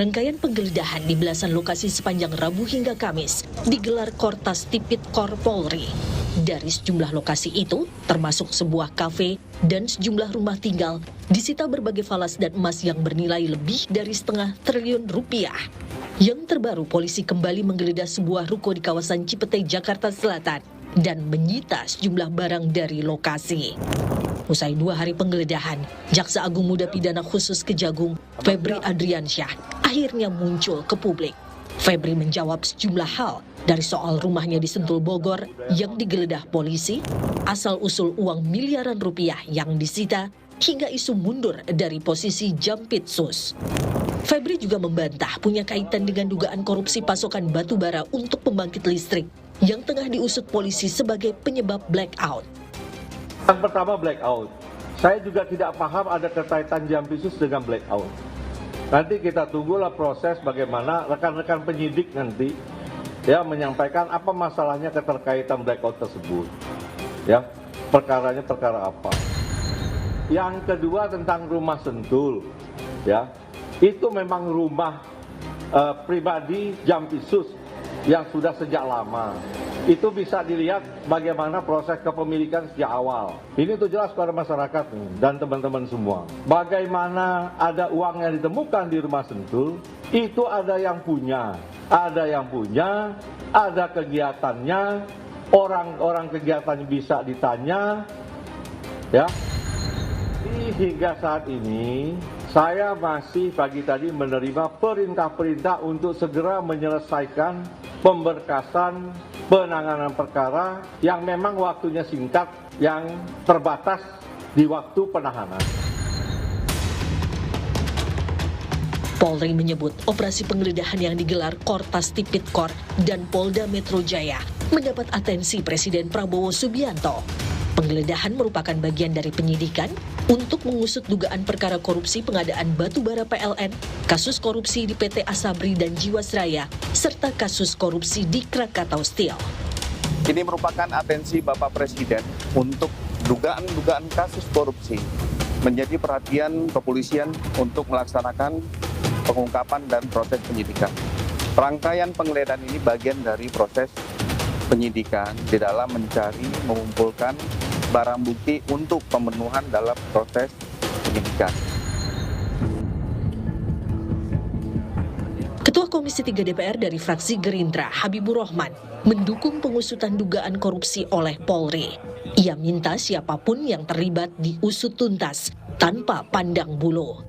Rangkaian penggeledahan di belasan lokasi sepanjang Rabu hingga Kamis digelar Kortas Tipikor Polri. Dari sejumlah lokasi itu, termasuk sebuah kafe dan sejumlah rumah tinggal, disita berbagai falas dan emas yang bernilai lebih dari setengah triliun rupiah. Yang terbaru, polisi kembali menggeledah sebuah ruko di kawasan Cipete, Jakarta Selatan dan menyita sejumlah barang dari lokasi. Usai 2 hari penggeledahan, Jaksa Agung Muda Pidana Khusus Kejagung, Febri Adriansyah, akhirnya muncul ke publik. Febri menjawab sejumlah hal, dari soal rumahnya di Sentul Bogor yang digeledah polisi, asal-usul uang miliaran rupiah yang disita, hingga isu mundur dari posisi Jampitsus. Febri juga membantah punya kaitan dengan dugaan korupsi pasokan batu bara untuk pembangkit listrik yang tengah diusut polisi sebagai penyebab blackout. Yang pertama blackout. Saya juga tidak paham ada kaitan Jampitsus dengan blackout. Nanti kita tunggulah proses bagaimana rekan-rekan penyidik nanti menyampaikan apa masalahnya keterkaitan blackout tersebut. Perkaranya perkara apa. Yang kedua tentang rumah Sentul. Itu memang rumah pribadi Jampitsus yang sudah sejak lama. Itu bisa dilihat bagaimana proses kepemilikan sejak awal. Ini tuh jelas kepada masyarakat dan teman-teman semua. Bagaimana ada uang yang ditemukan di rumah Sentul, itu ada yang punya, ada kegiatannya, orang-orang kegiatannya bisa ditanya, Hingga saat ini, saya masih pagi tadi menerima perintah-perintah untuk segera menyelesaikan pemberkasan penanganan perkara yang memang waktunya singkat, yang terbatas di waktu penahanan. Polri menyebut operasi penggeledahan yang digelar Kortas Tipikor dan Polda Metro Jaya mendapat atensi Presiden Prabowo Subianto. Penggeledahan merupakan bagian dari penyidikan untuk mengusut dugaan perkara korupsi pengadaan batu bara PLN, kasus korupsi di PT Asabri dan Jiwasraya, serta kasus korupsi di Krakatau Steel. Ini merupakan atensi Bapak Presiden untuk dugaan-dugaan kasus korupsi menjadi perhatian kepolisian untuk melaksanakan pengungkapan dan proses penyidikan. Rangkaian penggeledahan ini bagian dari proses penyidikan di dalam mencari, mengumpulkan barang bukti untuk pemenuhan dalam proses penyidikan. Ketua Komisi 3 DPR dari fraksi Gerindra, Habibur Rahman, mendukung pengusutan dugaan korupsi oleh Polri. Ia minta siapapun yang terlibat diusut tuntas tanpa pandang bulu.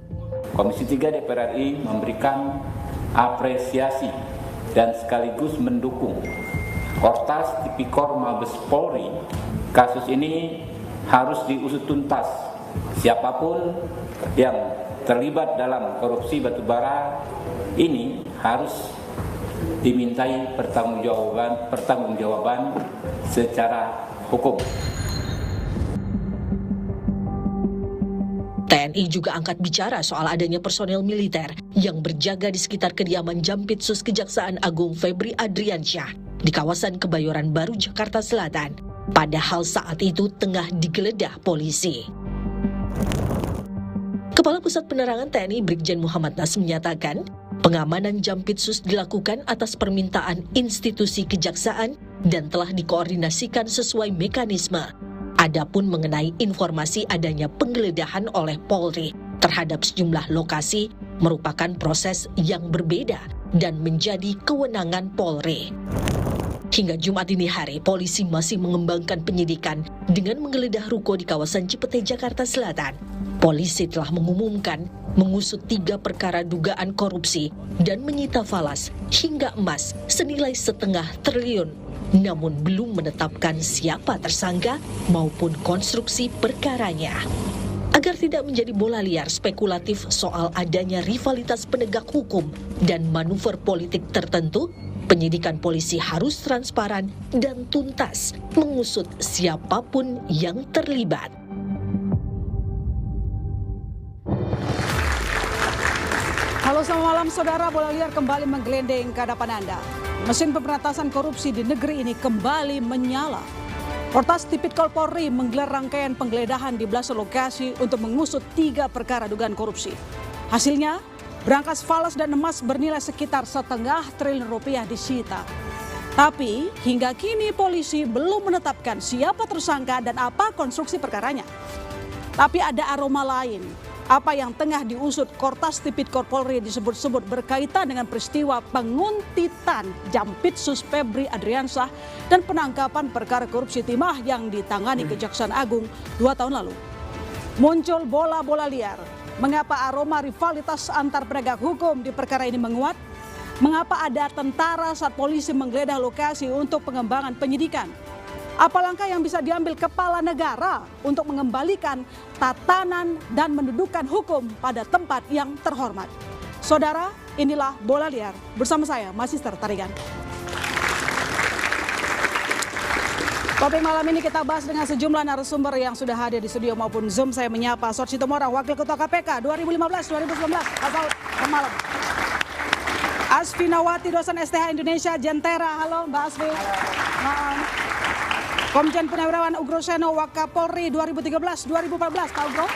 Komisi 3 DPR RI memberikan apresiasi dan sekaligus mendukung Kortas Tipikor Mabes Polri. Kasus ini harus diusut tuntas. Siapapun yang terlibat dalam korupsi batubara ini harus dimintai pertanggungjawaban secara hukum. TNI juga angkat bicara soal adanya personel militer yang berjaga di sekitar kediaman Jampitsus Kejaksaan Agung Febri Adriansyah di kawasan Kebayoran Baru, Jakarta Selatan. Padahal saat itu tengah digeledah polisi. Kepala Pusat Penerangan TNI Brigjen Muhammad Nas menyatakan, pengamanan Jampitsus dilakukan atas permintaan institusi kejaksaan dan telah dikoordinasikan sesuai mekanisme. Adapun mengenai informasi adanya penggeledahan oleh Polri terhadap sejumlah lokasi merupakan proses yang berbeda dan menjadi kewenangan Polri. Hingga Jumat dini hari, polisi masih mengembangkan penyidikan dengan menggeledah ruko di kawasan Cipete, Jakarta Selatan. Polisi telah mengumumkan mengusut 3 perkara dugaan korupsi dan menyita falas hingga emas senilai setengah triliun, namun belum menetapkan siapa tersangka maupun konstruksi perkaranya. Agar tidak menjadi bola liar spekulatif soal adanya rivalitas penegak hukum dan manuver politik tertentu, penyidikan polisi harus transparan dan tuntas mengusut siapapun yang terlibat. Halo, selamat malam saudara. Bola liar kembali menggelendeng ke hadapan Anda. Mesin pemberantasan korupsi di negeri ini kembali menyala. Kortas Tipikor Polri menggelar rangkaian penggeledahan di belasan lokasi untuk mengusut 3 perkara dugaan korupsi. Hasilnya, Berangkas falas dan emas bernilai sekitar setengah triliun rupiah disita. Tapi hingga kini polisi belum menetapkan siapa tersangka dan apa konstruksi perkaranya. Tapi ada aroma lain. Apa yang tengah diusut Kortas Tipikor Polri disebut-sebut berkaitan dengan peristiwa penguntitan Jampitsus Febri Adriansyah dan penangkapan perkara korupsi timah yang ditangani Kejaksaan Agung 2 tahun lalu. Muncul bola-bola liar. Mengapa aroma rivalitas antar penegak hukum di perkara ini menguat? Mengapa ada tentara saat polisi menggeledah lokasi untuk pengembangan penyidikan? Apa langkah yang bisa diambil kepala negara untuk mengembalikan tatanan dan mendudukan hukum pada tempat yang terhormat? Saudara, inilah Bola Liar bersama saya, Masister Tarigan. Topik malam ini kita bahas dengan sejumlah narasumber yang sudah hadir di studio maupun Zoom. Saya menyapa Saud Sitomorang, Wakil Ketua KPK 2015-2019. Pak Saud, selamat malam. Asfinawati, dosen STH Indonesia, Jentera. Halo Mbak Asfi. Malam. Komjen Purnawirawan Ugroseno, Wakapolri 2013-2014. Pak Ugro.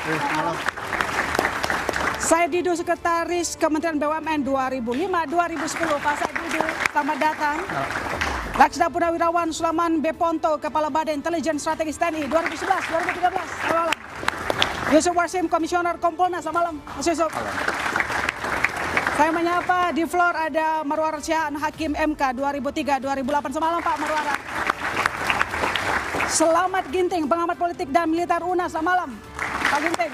Said Didu, Sekretaris Kementerian BUMN 2005-2010. Pak Said Didu, selamat datang. Laksda Purnawirawan Sulaiman B. Ponto, Kepala Badan Intelijen Strategis TNI 2011-2013. Selamat malam. Yusuf Warsim, Komisioner Kompolnas. Selamat malam. Mas Yusuf. Saya menyapa di floor ada Marwar Sihaan, Hakim MK 2003-2008. Selamat malam Pak Marwar. Selamat Ginting, pengamat politik dan militer UNAS. Selamat malam Pak Ginting.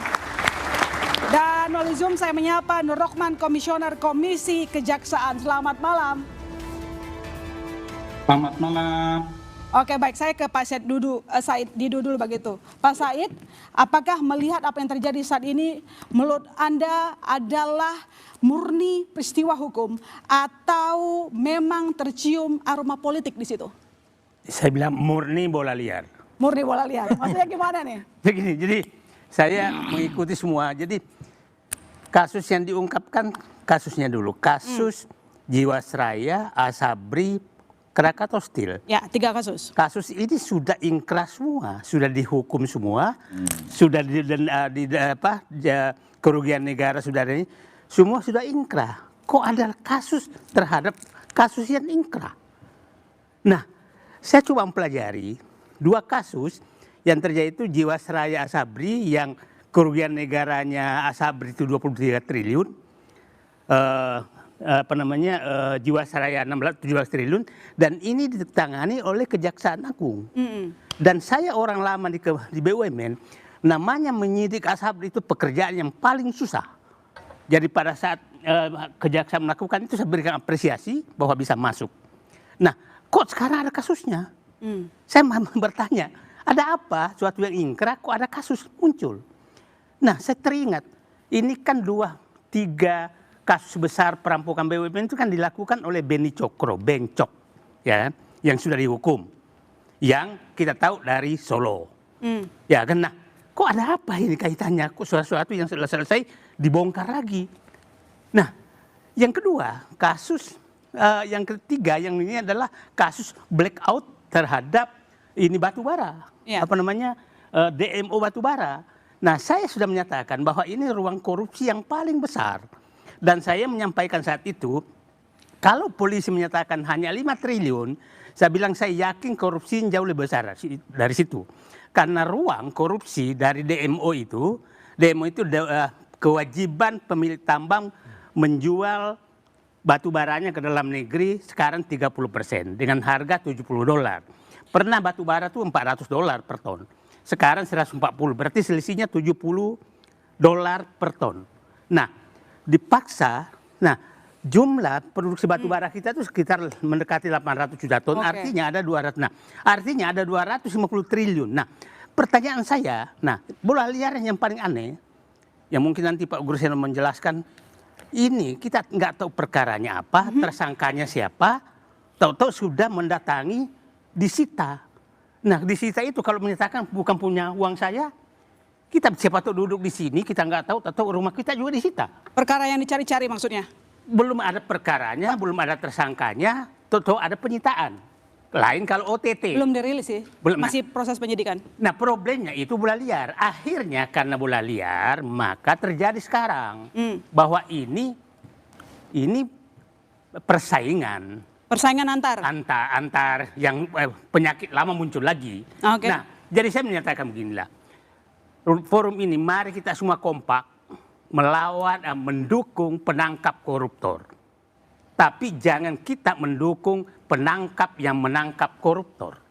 Dan melalui Zoom saya menyapa Nur Rohman, Komisioner Komisi Kejaksaan. Selamat malam. Selamat malam. Oke, baik, saya ke Pak Said Didu dulu begitu. Pak Said, apakah melihat apa yang terjadi saat ini menurut Anda adalah murni peristiwa hukum atau memang tercium aroma politik di situ? Saya bilang murni bola liar. Murni bola liar. Maksudnya gimana nih? Begini, jadi saya mengikuti semua. Jadi kasus yang diungkapkan kasusnya dulu. Kasus Jiwasraya, Asabri, Krakatau Steel. Ya, 3 kasus. Kasus ini sudah ingkrah semua, sudah dihukum semua, sudah kerugian negara sudah ada ini, semua sudah ingkrah. Kok ada kasus terhadap kasus yang ingkrah? Nah, saya coba mempelajari 2 kasus yang terjadi itu Jiwasraya Asabri yang kerugian negaranya Asabri itu 23 triliun. Jiwasraya 17 triliun dan ini ditangani oleh Kejaksaan Agung. Dan saya orang lama di BUMN, namanya menyidik Asabri itu pekerjaan yang paling susah. Jadi pada saat Kejaksaan melakukan itu saya berikan apresiasi bahwa bisa masuk. Nah, kok sekarang ada kasusnya? Saya bertanya, ada apa? Suatu yang ingkrah kok ada kasus muncul? Nah, saya teringat, ini kan 2-3 kasus besar perampokan BUMN itu kan dilakukan oleh Beni Cokro, Bencok, ya, yang sudah dihukum, yang kita tahu dari Solo, ya kan. Nah, kok ada apa ini kaitannya? Kok sesuatu yang sudah selesai dibongkar lagi? Nah, yang kedua, kasus yang ketiga yang ini adalah kasus blackout terhadap ini batubara, DMO batubara. Nah, saya sudah menyatakan bahwa ini ruang korupsi yang paling besar. Dan saya menyampaikan saat itu, kalau polisi menyatakan hanya 5 triliun, saya bilang saya yakin korupsi jauh lebih besar dari situ. Karena ruang korupsi dari DMO itu kewajiban pemilik tambang menjual batu baranya ke dalam negeri sekarang 30% dengan harga $70. Pernah batu bara itu $400 per ton. Sekarang 140, berarti selisihnya $70 per ton. Nah, dipaksa, jumlah produksi batu bara kita itu sekitar mendekati 800 juta ton, artinya ada 200. Nah, artinya ada 250 triliun. Nah, pertanyaan saya, bola liar yang paling aneh, yang mungkin nanti Pak Ugroseno menjelaskan, ini kita nggak tahu perkaranya apa, tersangkanya siapa, tahu-tahu sudah mendatangi, disita. Nah, disita itu kalau menyatakan bukan punya uang saya, kita siapa tahu duduk di sini, kita nggak tahu rumah kita juga disita. Perkara yang dicari-cari maksudnya? Belum ada perkaranya, belum ada tersangkanya, tahu ada penyitaan. Lain kalau OTT. Belum dirilis sih, masih proses penyidikan. Nah, problemnya itu bola liar. Akhirnya karena bola liar, maka terjadi sekarang bahwa ini ini persaingan Persaingan antar. antar yang penyakit lama muncul lagi. Oke. Nah, jadi saya menyatakan beginilah. Forum ini mari kita semua kompak melawan, mendukung penangkap koruptor. Tapi jangan kita mendukung penangkap yang menangkap koruptor.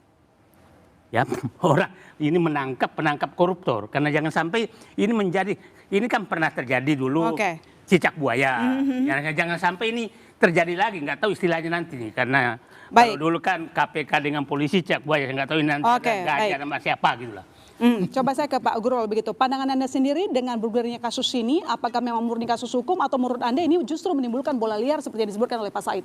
Ya, orang ini penangkap koruptor, karena jangan sampai ini kan pernah terjadi dulu. Cicak buaya. Jangan sampai ini terjadi lagi, nggak tahu istilahnya nanti nih, karena kalau dulu kan KPK dengan polisi cicak buaya, nggak tahu ini nanti ada sama siapa gitu lah. Coba saya ke Pak Gurul begitu. Pandangan Anda sendiri dengan bergulirnya kasus ini, apakah memang murni kasus hukum atau menurut Anda ini justru menimbulkan bola liar seperti yang disebutkan oleh Pak Said?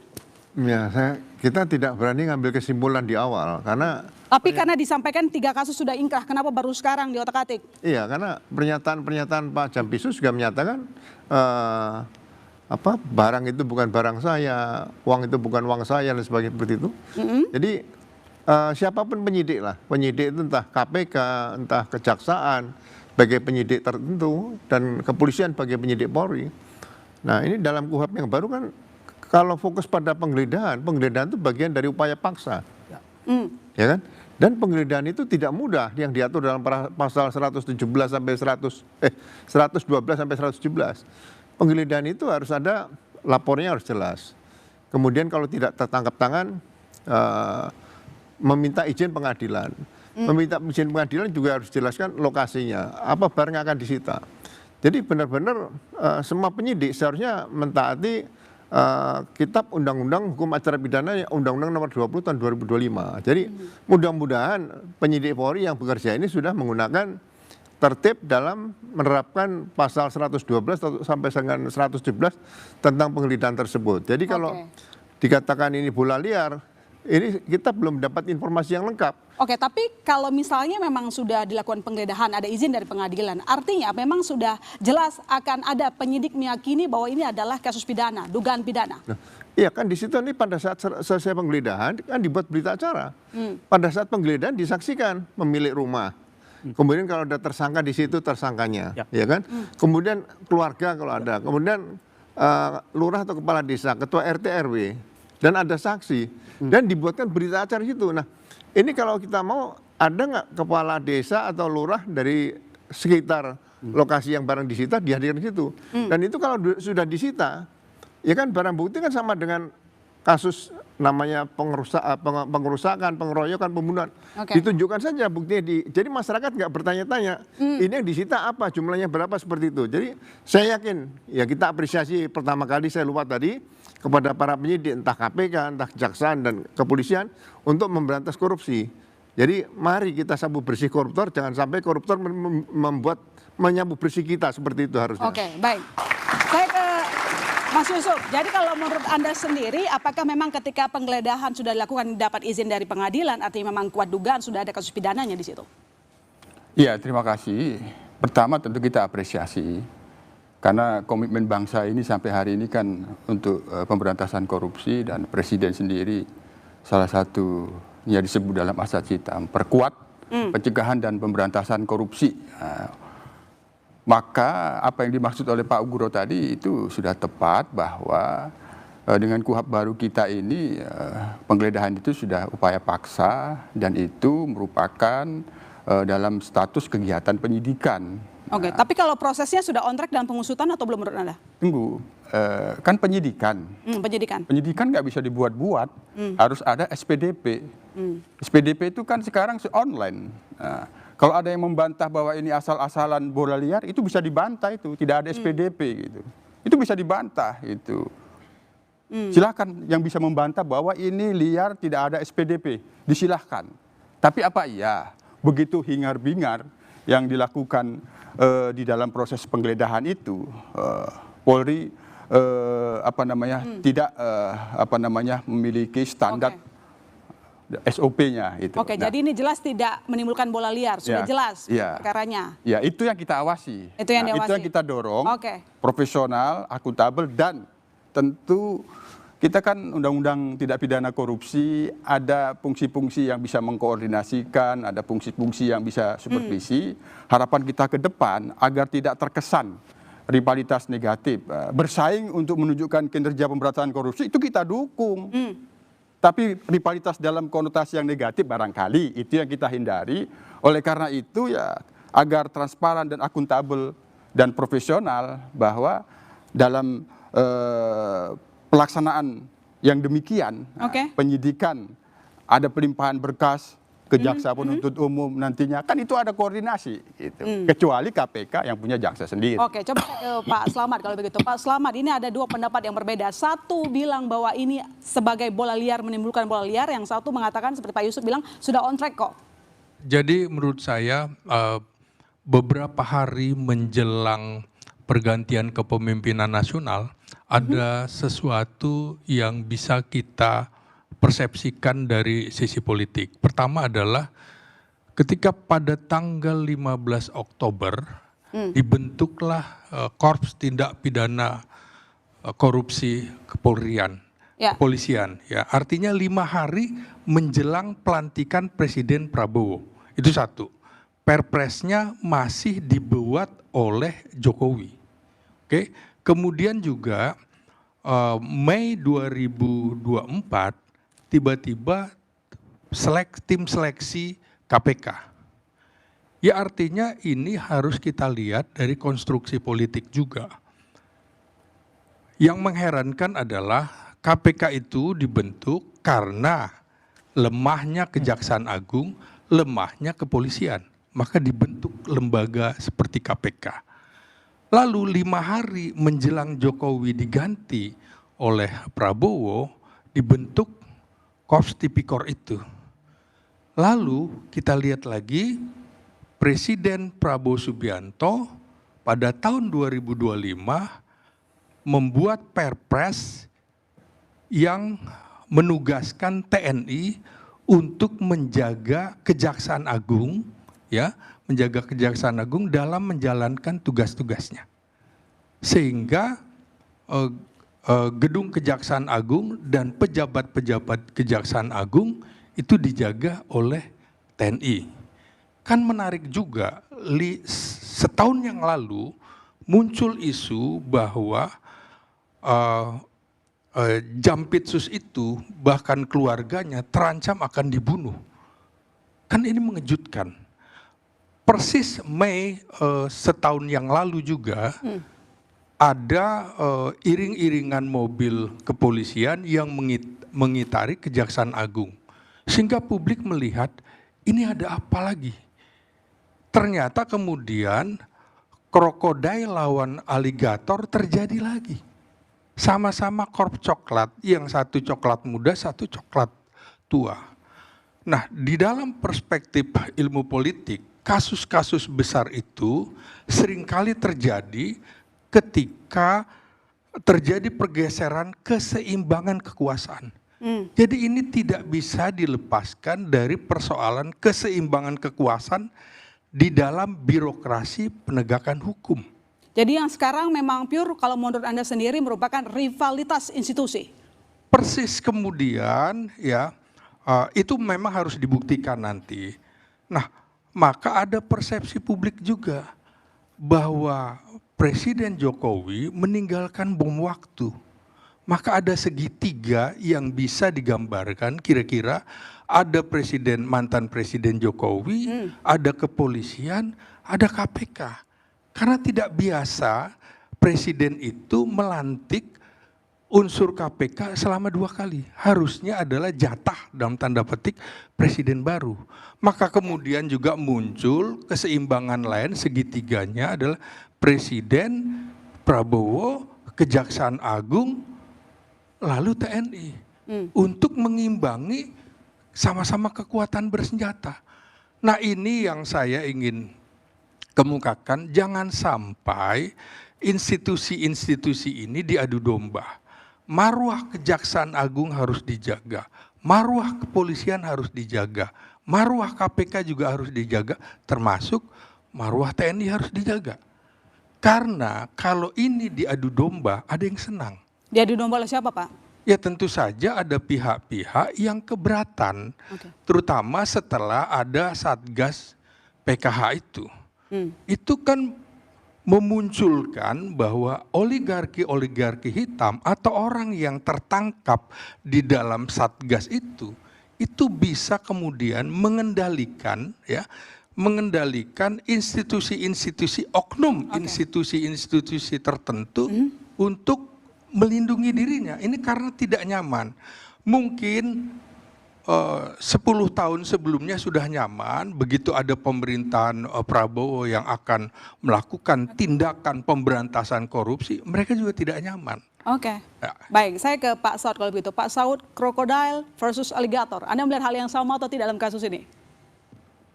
Ya, kita tidak berani ngambil kesimpulan di awal karena. Tapi karena disampaikan 3 kasus sudah ingkrah, kenapa baru sekarang di otak-atik? Iya, karena pernyataan Pak Jampisus juga menyatakan barang itu bukan barang saya, uang itu bukan uang saya dan sebagainya seperti itu. Jadi siapapun penyidik lah, penyidik itu entah KPK, entah kejaksaan sebagai penyidik tertentu dan kepolisian sebagai penyidik Polri. Nah ini dalam KUHP yang baru kan kalau fokus pada penggeledahan itu bagian dari upaya paksa, ya kan? Dan penggeledahan itu tidak mudah yang diatur dalam pasal 112 sampai 112 sampai 117. Penggeledahan itu harus ada lapornya harus jelas. Kemudian kalau tidak tertangkap tangan meminta izin pengadilan. Meminta izin pengadilan juga harus jelaskan lokasinya, apa barang yang akan disita. Jadi benar-benar semua penyidik seharusnya mentaati kitab Undang-Undang Hukum Acara Pidana Undang-Undang Nomor 20 Tahun 2025. Jadi mudah-mudahan penyidik Polri yang bekerja ini sudah menggunakan tertib dalam menerapkan pasal 112 sampai dengan 117 tentang penggeledahan tersebut. Jadi kalau dikatakan ini bola liar, ini kita belum dapat informasi yang lengkap. Oke, tapi kalau misalnya memang sudah dilakukan penggeledahan, ada izin dari pengadilan, artinya memang sudah jelas akan ada penyidik meyakini bahwa ini adalah kasus pidana, dugaan pidana. Nah, iya kan di situ nih pada saat selesai penggeledahan kan dibuat berita acara. Pada saat penggeledahan disaksikan pemilik rumah. Kemudian kalau ada tersangka di situ tersangkanya, ya kan? Kemudian keluarga kalau ada, kemudian lurah atau kepala desa, ketua RT RW, dan ada saksi, dan dibuatkan berita acara di situ. Nah, ini kalau kita mau ada nggak kepala desa atau lurah dari sekitar lokasi yang barang disita dihadirkan di situ, dan itu kalau sudah disita, ya kan barang bukti kan sama dengan kasus namanya pengerusakan, pengeroyokan, pembunuhan. Ditunjukkan saja buktinya jadi masyarakat nggak bertanya-tanya, ini yang disita apa, jumlahnya berapa seperti itu. Jadi saya yakin, ya kita apresiasi pertama kali saya lupa tadi, kepada para penyidik, entah KPK, entah kejaksaan dan kepolisian untuk memberantas korupsi. Jadi mari kita sapu bersih koruptor, jangan sampai koruptor menyapu bersih kita, seperti itu harusnya. Oke, baik. Saya ke Mas Yusuf, jadi kalau menurut Anda sendiri, apakah memang ketika penggeledahan sudah dilakukan dapat izin dari pengadilan, artinya memang kuat dugaan sudah ada kasus pidananya di situ? Iya, terima kasih. Pertama tentu kita apresiasi, karena komitmen bangsa ini sampai hari ini kan untuk pemberantasan korupsi, dan Presiden sendiri salah satu yang disebut dalam Asas Hitam, perkuat pencegahan dan pemberantasan korupsi. Maka apa yang dimaksud oleh Pak Uguro tadi itu sudah tepat, bahwa dengan KUHP baru kita ini penggeledahan itu sudah upaya paksa dan itu merupakan dalam status kegiatan penyidikan. Oke, tapi kalau prosesnya sudah on track dan pengusutan atau belum menurut Anda? Tunggu, kan penyidikan. Penyidikan. Penyidikan nggak bisa dibuat-buat, harus ada SPDP. SPDP itu kan sekarang online. Kalau ada yang membantah bahwa ini asal-asalan bola liar, itu bisa dibantah, itu tidak ada SPDP gitu. Itu bisa dibantah itu. Silahkan yang bisa membantah bahwa ini liar tidak ada SPDP, disilahkan. Tapi apa iya begitu hingar-bingar yang dilakukan di dalam proses penggeledahan itu, Polri tidak memiliki standar SOP-nya itu. Oke, jadi ini jelas tidak menimbulkan bola liar, sudah jelas perkaranya. Ya, itu yang kita awasi. Itu yang diawasi. Itu yang kita dorong, profesional, akuntabel, dan tentu kita kan undang-undang tidak pidana korupsi, ada fungsi-fungsi yang bisa mengkoordinasikan, ada fungsi-fungsi yang bisa supervisi. Harapan kita ke depan agar tidak terkesan rivalitas negatif, bersaing untuk menunjukkan kinerja pemberantasan korupsi, itu kita dukung. Tapi rivalitas dalam konotasi yang negatif barangkali itu yang kita hindari. Oleh karena itu ya agar transparan dan akuntabel dan profesional, bahwa dalam pelaksanaan yang demikian, penyidikan, ada pelimpahan berkas ke jaksa penuntut umum nantinya, kan itu ada koordinasi gitu. Kecuali KPK yang punya jaksa sendiri. Oke, coba Pak Slamet kalau begitu. Pak Slamet, ini ada dua pendapat yang berbeda. Satu bilang bahwa ini sebagai bola liar, menimbulkan bola liar. Yang satu mengatakan seperti Pak Yusuf bilang sudah on track kok. Jadi menurut saya beberapa hari menjelang pergantian kepemimpinan nasional, ada sesuatu yang bisa kita persepsikan dari sisi politik. Pertama adalah ketika pada tanggal 15 Oktober dibentuklah Korps Tindak Pidana Korupsi Kepolisian. Ya, artinya 5 hari menjelang pelantikan Presiden Prabowo. Itu satu. Perpresnya masih dibuat oleh Jokowi. Oke. Kemudian juga Mei 2024 tiba-tiba tim seleksi KPK. Ya artinya ini harus kita lihat dari konstruksi politik juga. Yang mengherankan adalah KPK itu dibentuk karena lemahnya Kejaksaan Agung, lemahnya kepolisian. Maka dibentuk lembaga seperti KPK. Lalu 5 hari menjelang Jokowi diganti oleh Prabowo, dibentuk Korps Tipikor itu. Lalu kita lihat lagi Presiden Prabowo Subianto pada tahun 2025 membuat Perpres yang menugaskan TNI untuk menjaga Kejaksaan Agung, ya, menjaga Kejaksaan Agung dalam menjalankan tugas-tugasnya. Sehingga gedung Kejaksaan Agung dan pejabat-pejabat Kejaksaan Agung itu dijaga oleh TNI. Kan menarik juga, setahun yang lalu muncul isu bahwa Jampitsus itu bahkan keluarganya terancam akan dibunuh. Kan ini mengejutkan. Persis Mei setahun yang lalu juga ada iring-iringan mobil kepolisian yang mengitari Kejaksaan Agung. Sehingga publik melihat ini ada apa lagi. Ternyata kemudian krokodil lawan aligator terjadi lagi. Sama-sama korp coklat, yang satu coklat muda, satu coklat tua. Nah, di dalam perspektif ilmu politik, kasus-kasus besar itu seringkali terjadi ketika terjadi pergeseran keseimbangan kekuasaan. Jadi ini tidak bisa dilepaskan dari persoalan keseimbangan kekuasaan di dalam birokrasi penegakan hukum. Jadi yang sekarang memang pure kalau menurut Anda sendiri merupakan rivalitas institusi. Persis kemudian ya itu memang harus dibuktikan nanti. Nah, maka ada persepsi publik juga bahwa Presiden Jokowi meninggalkan bom waktu. Maka ada segitiga yang bisa digambarkan kira-kira ada mantan Presiden Jokowi, ada kepolisian, ada KPK. Karena tidak biasa Presiden itu melantik unsur KPK selama 2 kali. Harusnya adalah jatah dalam tanda petik Presiden baru. Maka kemudian juga muncul keseimbangan lain, segitiganya adalah Presiden, Prabowo, Kejaksaan Agung, lalu TNI. Untuk mengimbangi sama-sama kekuatan bersenjata. Nah ini yang saya ingin kemukakan, jangan sampai institusi-institusi ini diadu domba. Marwah Kejaksaan Agung harus dijaga, marwah kepolisian harus dijaga, marwah KPK juga harus dijaga, termasuk marwah TNI harus dijaga. Karena kalau ini diadu domba, ada yang senang. Diadu domba oleh siapa, Pak? Ya tentu saja ada pihak-pihak yang keberatan, terutama setelah ada Satgas PKH itu. Itu kan memunculkan bahwa oligarki-oligarki hitam atau orang yang tertangkap di dalam Satgas itu bisa kemudian mengendalikan institusi-institusi oknum, institusi-institusi tertentu untuk melindungi dirinya. Ini karena tidak nyaman. Mungkin 10 tahun sebelumnya sudah nyaman, begitu ada pemerintahan Prabowo yang akan melakukan tindakan pemberantasan korupsi, mereka juga tidak nyaman. Oke, Ya. baik. Saya ke Pak Saud kalau begitu. Pak Saud, krokodil versus alligator. Anda melihat hal yang sama atau tidak dalam kasus ini?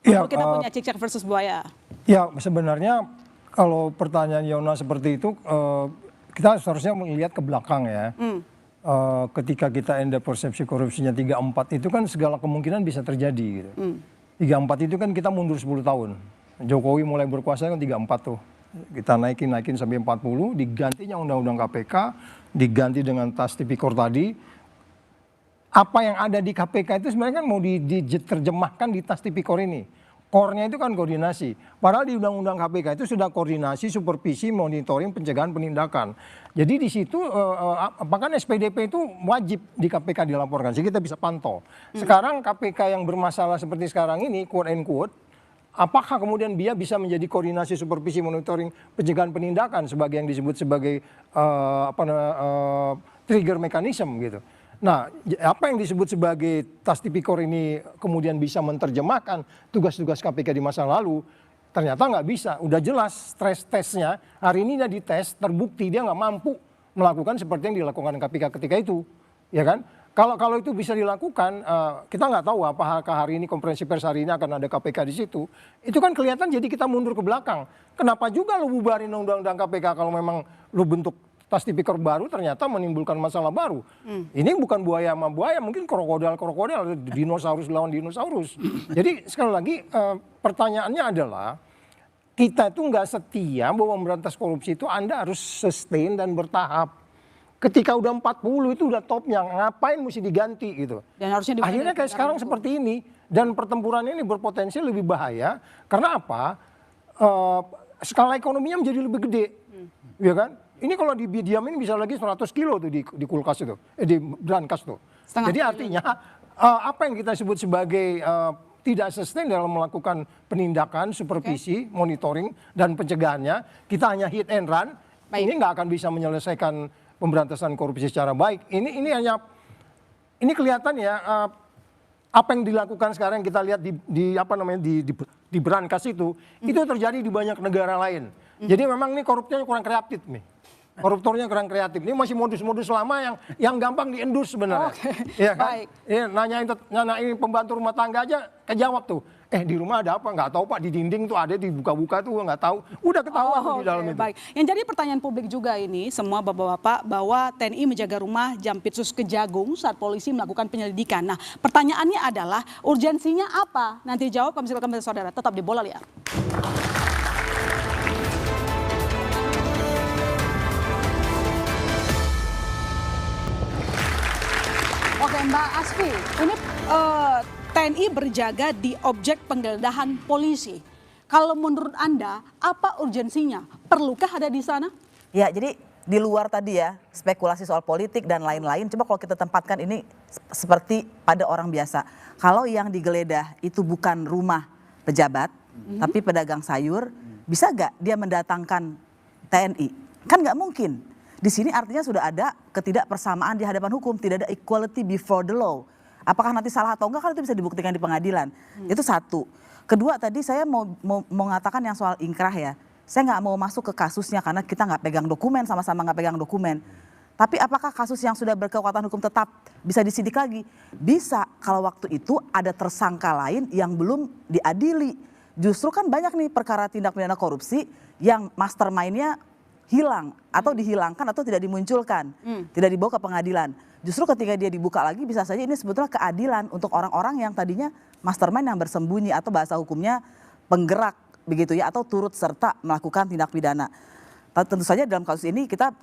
Ya, Kalau kita punya cicak versus buaya. ya sebenarnya kalau pertanyaan Yona seperti itu, kita seharusnya melihat ke belakang ya. Ketika kita endap persepsi korupsinya 34 itu kan segala kemungkinan bisa terjadi gitu. 34 itu kan kita mundur 10 tahun. Jokowi mulai berkuasa kan 34 tuh. Kita naikin sampai 40, digantinya undang-undang KPK, diganti dengan tas tipikor tadi. Apa yang ada di KPK itu sebenarnya kan mau diterjemahkan di tas tipikor ini. Core-nya itu kan koordinasi. Padahal di undang-undang KPK itu sudah koordinasi, supervisi, monitoring, pencegahan, penindakan. Jadi di situ bahkan SPDP itu wajib di KPK dilaporkan, sehingga kita bisa pantau. Sekarang KPK yang bermasalah seperti sekarang ini, quote and quote, apakah kemudian dia bisa menjadi koordinasi, supervisi, monitoring, pencegahan, penindakan sebagai yang disebut sebagai trigger mechanism gitu. Nah, apa yang disebut sebagai tas tipikor ini kemudian bisa menerjemahkan tugas-tugas KPK di masa lalu, ternyata nggak bisa. Udah jelas stres tesnya, hari ini dia dites, terbukti dia nggak mampu melakukan seperti yang dilakukan KPK ketika itu. Ya kan? Kalau itu bisa dilakukan, kita nggak tahu apakah hari ini konferensi pers hari ini akan ada KPK di situ. Itu kan kelihatan jadi kita mundur ke belakang. Kenapa juga lu bubarin undang-undang KPK kalau memang lu bentuk tas tipikor baru ternyata menimbulkan masalah baru. Ini bukan buaya sama buaya, mungkin krokodil, dinosaurus lawan dinosaurus. Jadi sekali lagi pertanyaannya adalah kita itu nggak setia bahwa memberantas korupsi itu Anda harus sustain dan bertahap. Ketika udah 40 itu udah topnya, ngapain mesti diganti gitu. Dan harusnya akhirnya kayak sekarang seperti ini, dan pertempuran ini berpotensi lebih bahaya. Karena apa? Skala ekonominya menjadi lebih gede, ya kan? Ini kalau didiamin bisa lagi 100 kilo tuh di kulkas itu, di brankas tuh. Jadi artinya apa yang kita sebut sebagai tidak sustain dalam melakukan penindakan, supervisi, monitoring dan pencegahannya, kita hanya hit and run. Ini nggak akan bisa menyelesaikan pemberantasan korupsi secara baik. Ini kelihatan ya apa yang dilakukan sekarang kita lihat di brankas itu terjadi di banyak negara lain. Jadi memang ini korupsinya kurang kreatif nih. Koruptornya kurang kreatif. Ini masih modus-modus lama yang gampang diendus sebenarnya. Iya kan? Baik. Ya, nanyain pembantu rumah tangga aja kejawab tuh. Di rumah ada apa? Nggak tahu Pak, di dinding tuh ada, dibuka-buka tuh nggak tahu. Udah ketahuan tuh di dalam itu. Baik. Yang jadi pertanyaan publik juga ini semua bapak-bapak bahwa TNI menjaga rumah Jampitsus Kejagung saat polisi melakukan penyelidikan. Nah, pertanyaannya adalah urgensinya apa? Nanti jawab kami silakan saudara. Tetap di Bola Liar. Oke Mbak Asfi, ini TNI berjaga di objek penggeledahan polisi. Kalau menurut Anda, apa urgensinya? Perlukah ada di sana? Ya, jadi di luar tadi ya, spekulasi soal politik dan lain-lain, coba kalau kita tempatkan ini seperti pada orang biasa. Kalau yang digeledah itu bukan rumah pejabat, tapi pedagang sayur, bisa nggak dia mendatangkan TNI? Kan nggak mungkin. Di sini artinya sudah ada ketidakpersamaan di hadapan hukum, tidak ada equality before the law. Apakah nanti salah atau enggak kan itu bisa dibuktikan di pengadilan. Itu satu. Kedua tadi saya mau mengatakan yang soal ingkrah ya. Saya nggak mau masuk ke kasusnya karena kita nggak pegang dokumen, sama-sama nggak pegang dokumen. Tapi apakah kasus yang sudah berkekuatan hukum tetap bisa disidik lagi? Bisa kalau waktu itu ada tersangka lain yang belum diadili. Justru kan banyak nih perkara tindak pidana korupsi yang mastermind-nya hilang atau dihilangkan atau tidak dimunculkan, tidak dibawa ke pengadilan. Justru ketika dia dibuka lagi bisa saja ini sebetulnya keadilan untuk orang-orang yang tadinya mastermind yang bersembunyi atau bahasa hukumnya penggerak begitu ya, atau turut serta melakukan tindak pidana. Tentu saja dalam kasus ini kita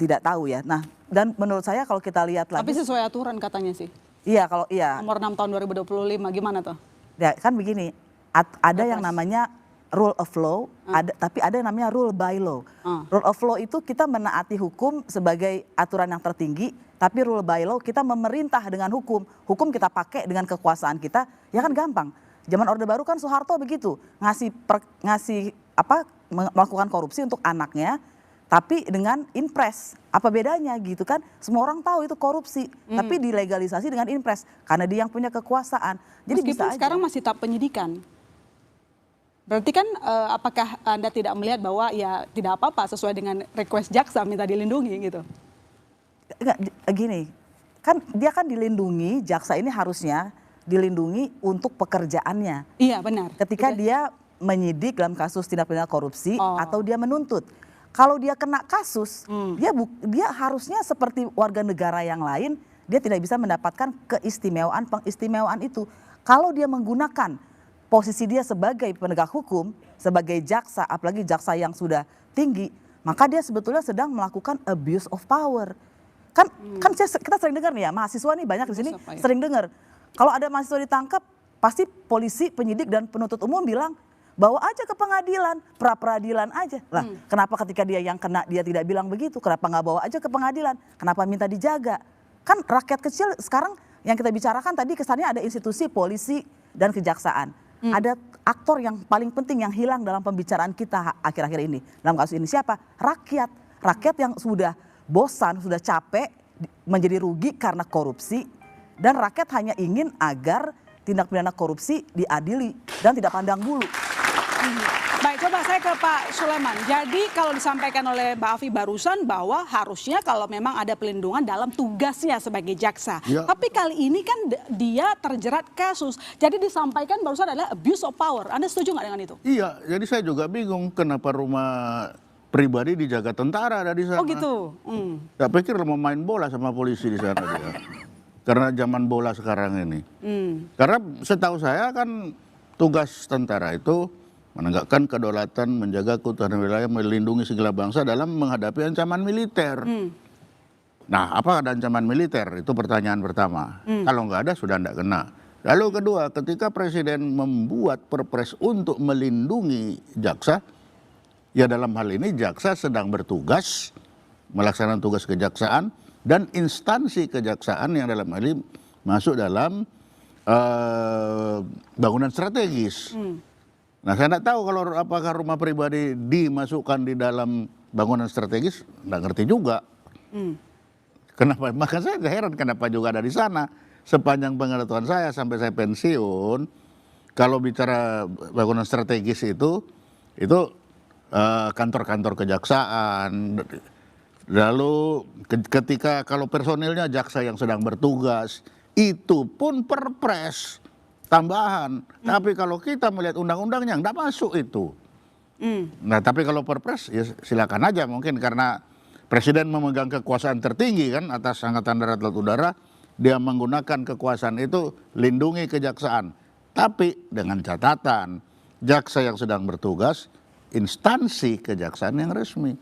tidak tahu ya. Nah, dan menurut saya kalau kita lihat lagi. Tapi sesuai aturan katanya sih. Iya, kalau iya. Nomor 6 tahun 2025 gimana tuh? Ya kan begini, ada yang namanya rule of law, tapi ada yang namanya rule by law. Rule of law itu kita menaati hukum sebagai aturan yang tertinggi, tapi rule by law kita memerintah dengan hukum. Hukum kita pakai dengan kekuasaan kita, ya kan gampang. Zaman Orde Baru kan Soeharto begitu, melakukan korupsi untuk anaknya, tapi dengan impres. Apa bedanya gitu kan? Semua orang tahu itu korupsi, tapi dilegalisasi dengan impres karena dia yang punya kekuasaan. Jadi meskipun bisa sekarang aja. masih tahap penyidikan. Berarti kan apakah Anda tidak melihat bahwa ya tidak apa-apa sesuai dengan request jaksa minta dilindungi gitu? Enggak, gini, kan dia kan dilindungi, jaksa ini harusnya dilindungi untuk pekerjaannya. Iya benar. Ketika dia menyidik dalam kasus tindak pidana korupsi atau dia menuntut. Kalau dia kena kasus, dia harusnya seperti warga negara yang lain, dia tidak bisa mendapatkan pengistimewaan itu. Kalau dia menggunakan posisi dia sebagai penegak hukum, sebagai jaksa, apalagi jaksa yang sudah tinggi, maka dia sebetulnya sedang melakukan abuse of power. Kan kita sering dengar nih ya, mahasiswa nih banyak di sini sering dengar. Kalau ada mahasiswa ditangkap, pasti polisi, penyidik dan penuntut umum bilang, bawa aja ke pengadilan, pra-peradilan aja. Lah, kenapa ketika dia yang kena dia tidak bilang begitu? Kenapa nggak bawa aja ke pengadilan? Kenapa minta dijaga? Kan rakyat kecil sekarang yang kita bicarakan tadi kesannya ada institusi polisi dan kejaksaan. Ada aktor yang paling penting yang hilang dalam pembicaraan kita akhir-akhir ini. Dalam kasus ini siapa? Rakyat. Rakyat yang sudah bosan, sudah capek menjadi rugi karena korupsi. Dan rakyat hanya ingin agar tindak pidana korupsi diadili dan tidak pandang bulu. Baik, coba saya ke Pak Sulaiman. Jadi kalau disampaikan oleh Mbak Afi barusan bahwa harusnya kalau memang ada pelindungan dalam tugasnya sebagai jaksa. Ya. Tapi kali ini kan dia terjerat kasus. Jadi disampaikan barusan adalah abuse of power. Anda setuju nggak dengan itu? Iya, jadi saya juga bingung kenapa rumah pribadi dijaga tentara ada di sana. Oh gitu. Saya pikir mau main bola sama polisi di sana dia. Karena zaman bola sekarang ini. Karena setahu saya kan tugas tentara itu menegakkan kedaulatan, menjaga keutuhan wilayah, melindungi segala bangsa dalam menghadapi ancaman militer. Nah, apa ada ancaman militer? Itu pertanyaan pertama. Kalau nggak ada, sudah nggak kena. Lalu kedua, ketika Presiden membuat perpres untuk melindungi jaksa, ya dalam hal ini jaksa sedang bertugas, melaksanakan tugas kejaksaan, dan instansi kejaksaan yang dalam hal ini masuk dalam bangunan strategis. Nah, saya tidak tahu kalau apakah rumah pribadi dimasukkan di dalam bangunan strategis, nggak ngerti juga. Kenapa? Maka saya heran kenapa juga ada di sana. Sepanjang pengetahuan saya sampai saya pensiun, kalau bicara bangunan strategis itu kantor-kantor kejaksaan. Lalu ketika kalau personilnya jaksa yang sedang bertugas, itu pun perpres tambahan. Tapi kalau kita melihat undang-undangnya nggak masuk itu. Nah, tapi kalau perpres ya silakan aja, mungkin karena Presiden memegang kekuasaan tertinggi kan atas Angkatan Darat Laut Udara, dia menggunakan kekuasaan itu lindungi kejaksaan. Tapi dengan catatan, jaksa yang sedang bertugas instansi kejaksaan yang resmi.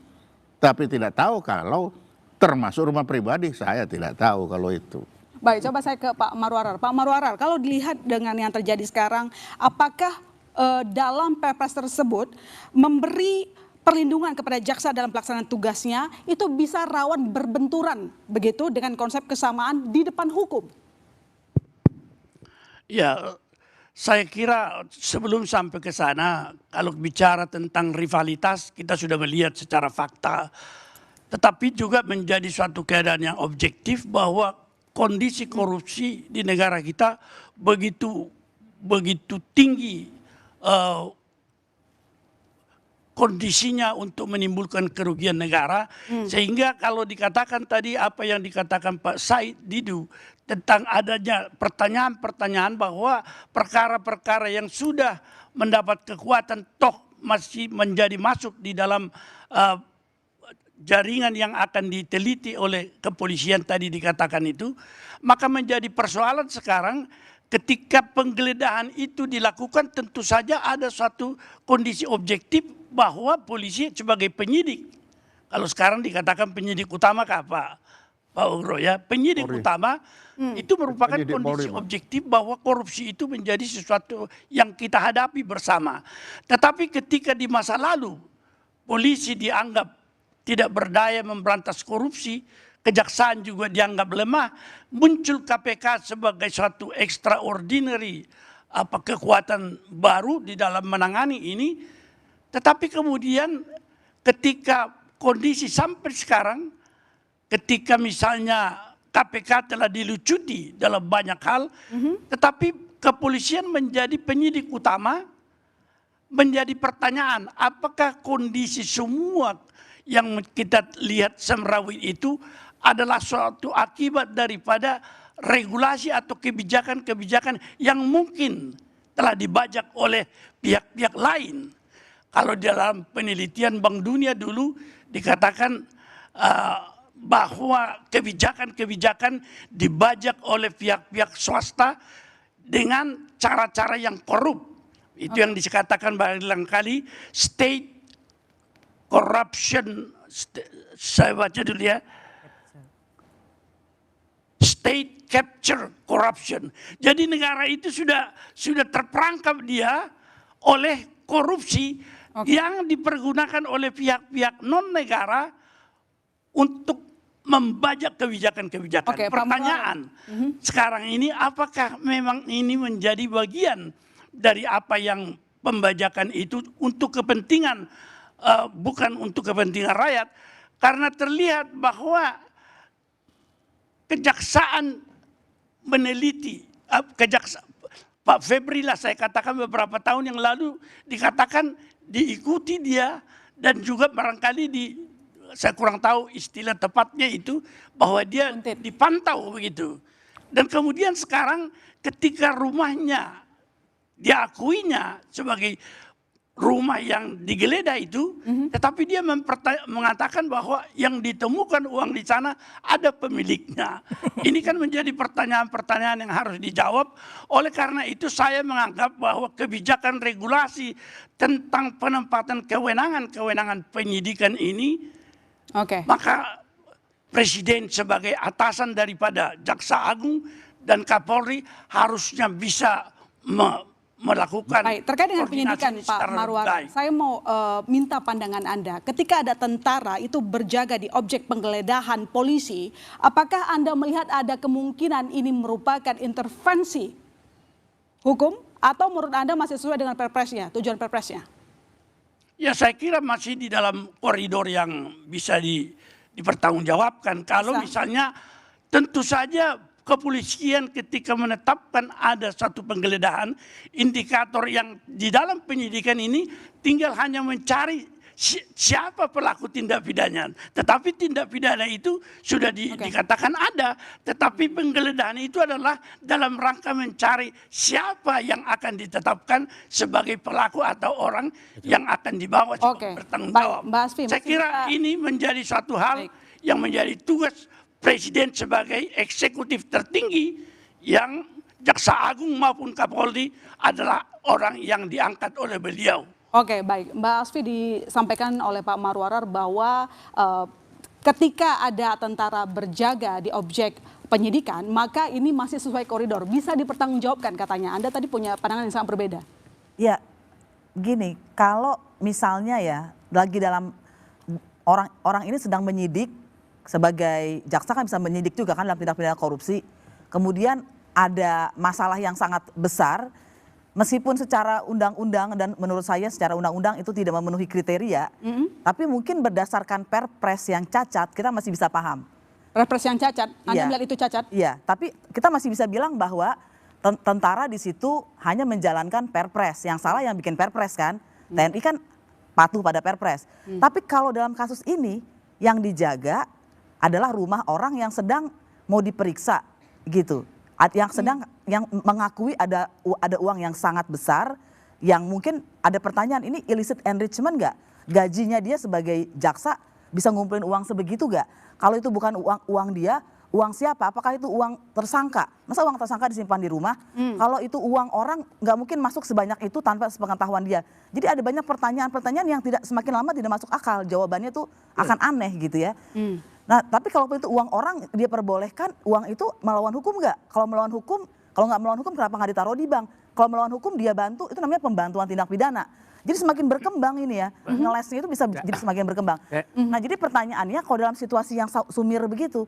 Tapi tidak tahu kalau termasuk rumah pribadi, saya tidak tahu kalau itu. Baik, coba saya ke Pak Marwarar. Pak Marwarar, kalau dilihat dengan yang terjadi sekarang, apakah dalam perpres tersebut memberi perlindungan kepada jaksa dalam pelaksanaan tugasnya itu bisa rawan berbenturan begitu dengan konsep kesamaan di depan hukum? Ya, saya kira sebelum sampai ke sana, kalau bicara tentang rivalitas, kita sudah melihat secara fakta. Tetapi juga menjadi suatu keadaan yang objektif bahwa kondisi korupsi di negara kita begitu tinggi kondisinya untuk menimbulkan kerugian negara, sehingga kalau dikatakan tadi apa yang dikatakan Pak Said Didu tentang adanya pertanyaan-pertanyaan bahwa perkara-perkara yang sudah mendapat kekuatan toh masih menjadi masuk di dalam jaringan yang akan diteliti oleh kepolisian tadi dikatakan itu, maka menjadi persoalan sekarang ketika penggeledahan itu dilakukan tentu saja ada suatu kondisi objektif bahwa polisi sebagai penyidik, kalau sekarang dikatakan penyidik utama apa? Pak Ugro ya, penyidik utama itu merupakan kondisi objektif bahwa korupsi itu menjadi sesuatu yang kita hadapi bersama. Tetapi ketika di masa lalu polisi dianggap tidak berdaya memberantas korupsi, kejaksaan juga dianggap lemah, muncul KPK sebagai suatu extraordinary kekuatan baru di dalam menangani ini. Tetapi kemudian ketika kondisi sampai sekarang, ketika misalnya KPK telah dilucuti dalam banyak hal, tetapi kepolisian menjadi penyidik utama, menjadi pertanyaan apakah kondisi semua yang kita lihat semrawut itu adalah suatu akibat daripada regulasi atau kebijakan-kebijakan yang mungkin telah dibajak oleh pihak-pihak lain. Kalau dalam penelitian Bank Dunia dulu dikatakan bahwa kebijakan-kebijakan dibajak oleh pihak-pihak swasta dengan cara-cara yang korup. Itu yang dikatakan barangkali state corruption, saya baca dulu ya, state capture corruption. Jadi negara itu sudah terperangkap dia oleh korupsi yang dipergunakan oleh pihak-pihak non-negara untuk membajak kebijakan-kebijakan. Pertanyaan sekarang ini, apakah memang ini menjadi bagian dari apa yang pembajakan itu untuk kepentingan, bukan untuk kepentingan rakyat? Karena terlihat bahwa kejaksaan meneliti, Pak Febri lah saya katakan beberapa tahun yang lalu dikatakan diikuti dia, dan juga barangkali saya kurang tahu istilah tepatnya itu, bahwa dia dipantau begitu. Dan kemudian sekarang ketika rumahnya diakuinya sebagai rumah yang digeledah itu, tetapi dia mengatakan bahwa yang ditemukan uang di sana ada pemiliknya. Ini kan menjadi pertanyaan-pertanyaan yang harus dijawab. Oleh karena itu saya menganggap bahwa kebijakan regulasi tentang penempatan kewenangan penyidikan ini, maka Presiden sebagai atasan daripada Jaksa Agung dan Kapolri harusnya bisa melakukan. Baik, terkait dengan penyidikan Pak Marwar, saya mau minta pandangan Anda. Ketika ada tentara itu berjaga di objek penggeledahan polisi, apakah Anda melihat ada kemungkinan ini merupakan intervensi hukum, atau menurut Anda masih sesuai dengan perpresnya, tujuan perpresnya? Ya, saya kira masih di dalam koridor yang bisa dipertanggungjawabkan. Kalau misalnya tentu saja kepolisian ketika menetapkan ada satu penggeledahan, indikator yang di dalam penyidikan ini tinggal hanya mencari siapa pelaku tindak pidana. Tetapi tindak pidana itu sudah dikatakan ada, tetapi penggeledahan itu adalah dalam rangka mencari siapa yang akan ditetapkan sebagai pelaku atau orang yang akan dibawa bertanggung jawab. Saya kira ini menjadi suatu hal yang menjadi tugas Presiden sebagai eksekutif tertinggi, yang Jaksa Agung maupun Kapolri adalah orang yang diangkat oleh beliau. Oke, baik. Mbak Asfi, disampaikan oleh Pak Marwarar bahwa ketika ada tentara berjaga di objek penyidikan, maka ini masih sesuai koridor. Bisa dipertanggungjawabkan katanya. Anda tadi punya pandangan yang sangat berbeda. Ya, gini, kalau misalnya ya, lagi dalam orang ini sedang menyidik, sebagai jaksa kan bisa menyidik juga kan dalam tindak pidana korupsi. Kemudian ada masalah yang sangat besar, meskipun secara undang-undang dan menurut saya secara undang-undang itu tidak memenuhi kriteria, tapi mungkin berdasarkan perpres yang cacat kita masih bisa paham. Perpres yang cacat, Anda melihat itu cacat? Iya, tapi kita masih bisa bilang bahwa tentara di situ hanya menjalankan perpres, yang salah yang bikin perpres kan, TNI kan patuh pada perpres. Tapi kalau dalam kasus ini yang dijaga adalah rumah orang yang sedang mau diperiksa gitu. Yang mengakui ada uang yang sangat besar, yang mungkin ada pertanyaan, ini illicit enrichment nggak? Gajinya dia sebagai jaksa bisa ngumpulin uang sebegitu nggak? Kalau itu bukan uang dia, uang siapa? Apakah itu uang tersangka? Masa uang tersangka disimpan di rumah? Kalau itu uang orang, nggak mungkin masuk sebanyak itu tanpa sepengetahuan dia. Jadi ada banyak pertanyaan-pertanyaan yang semakin lama tidak masuk akal. Jawabannya tuh akan aneh gitu ya. Nah, tapi kalau itu uang orang dia perbolehkan, uang itu melawan hukum nggak? Kalau melawan hukum, kalau nggak melawan hukum kenapa nggak ditaruh di bank? Kalau melawan hukum dia bantu, itu namanya pembantuan tindak pidana. Jadi semakin berkembang ini ya, ngelesnya itu bisa jadi semakin berkembang. Nah, jadi pertanyaannya kalau dalam situasi yang sumir begitu,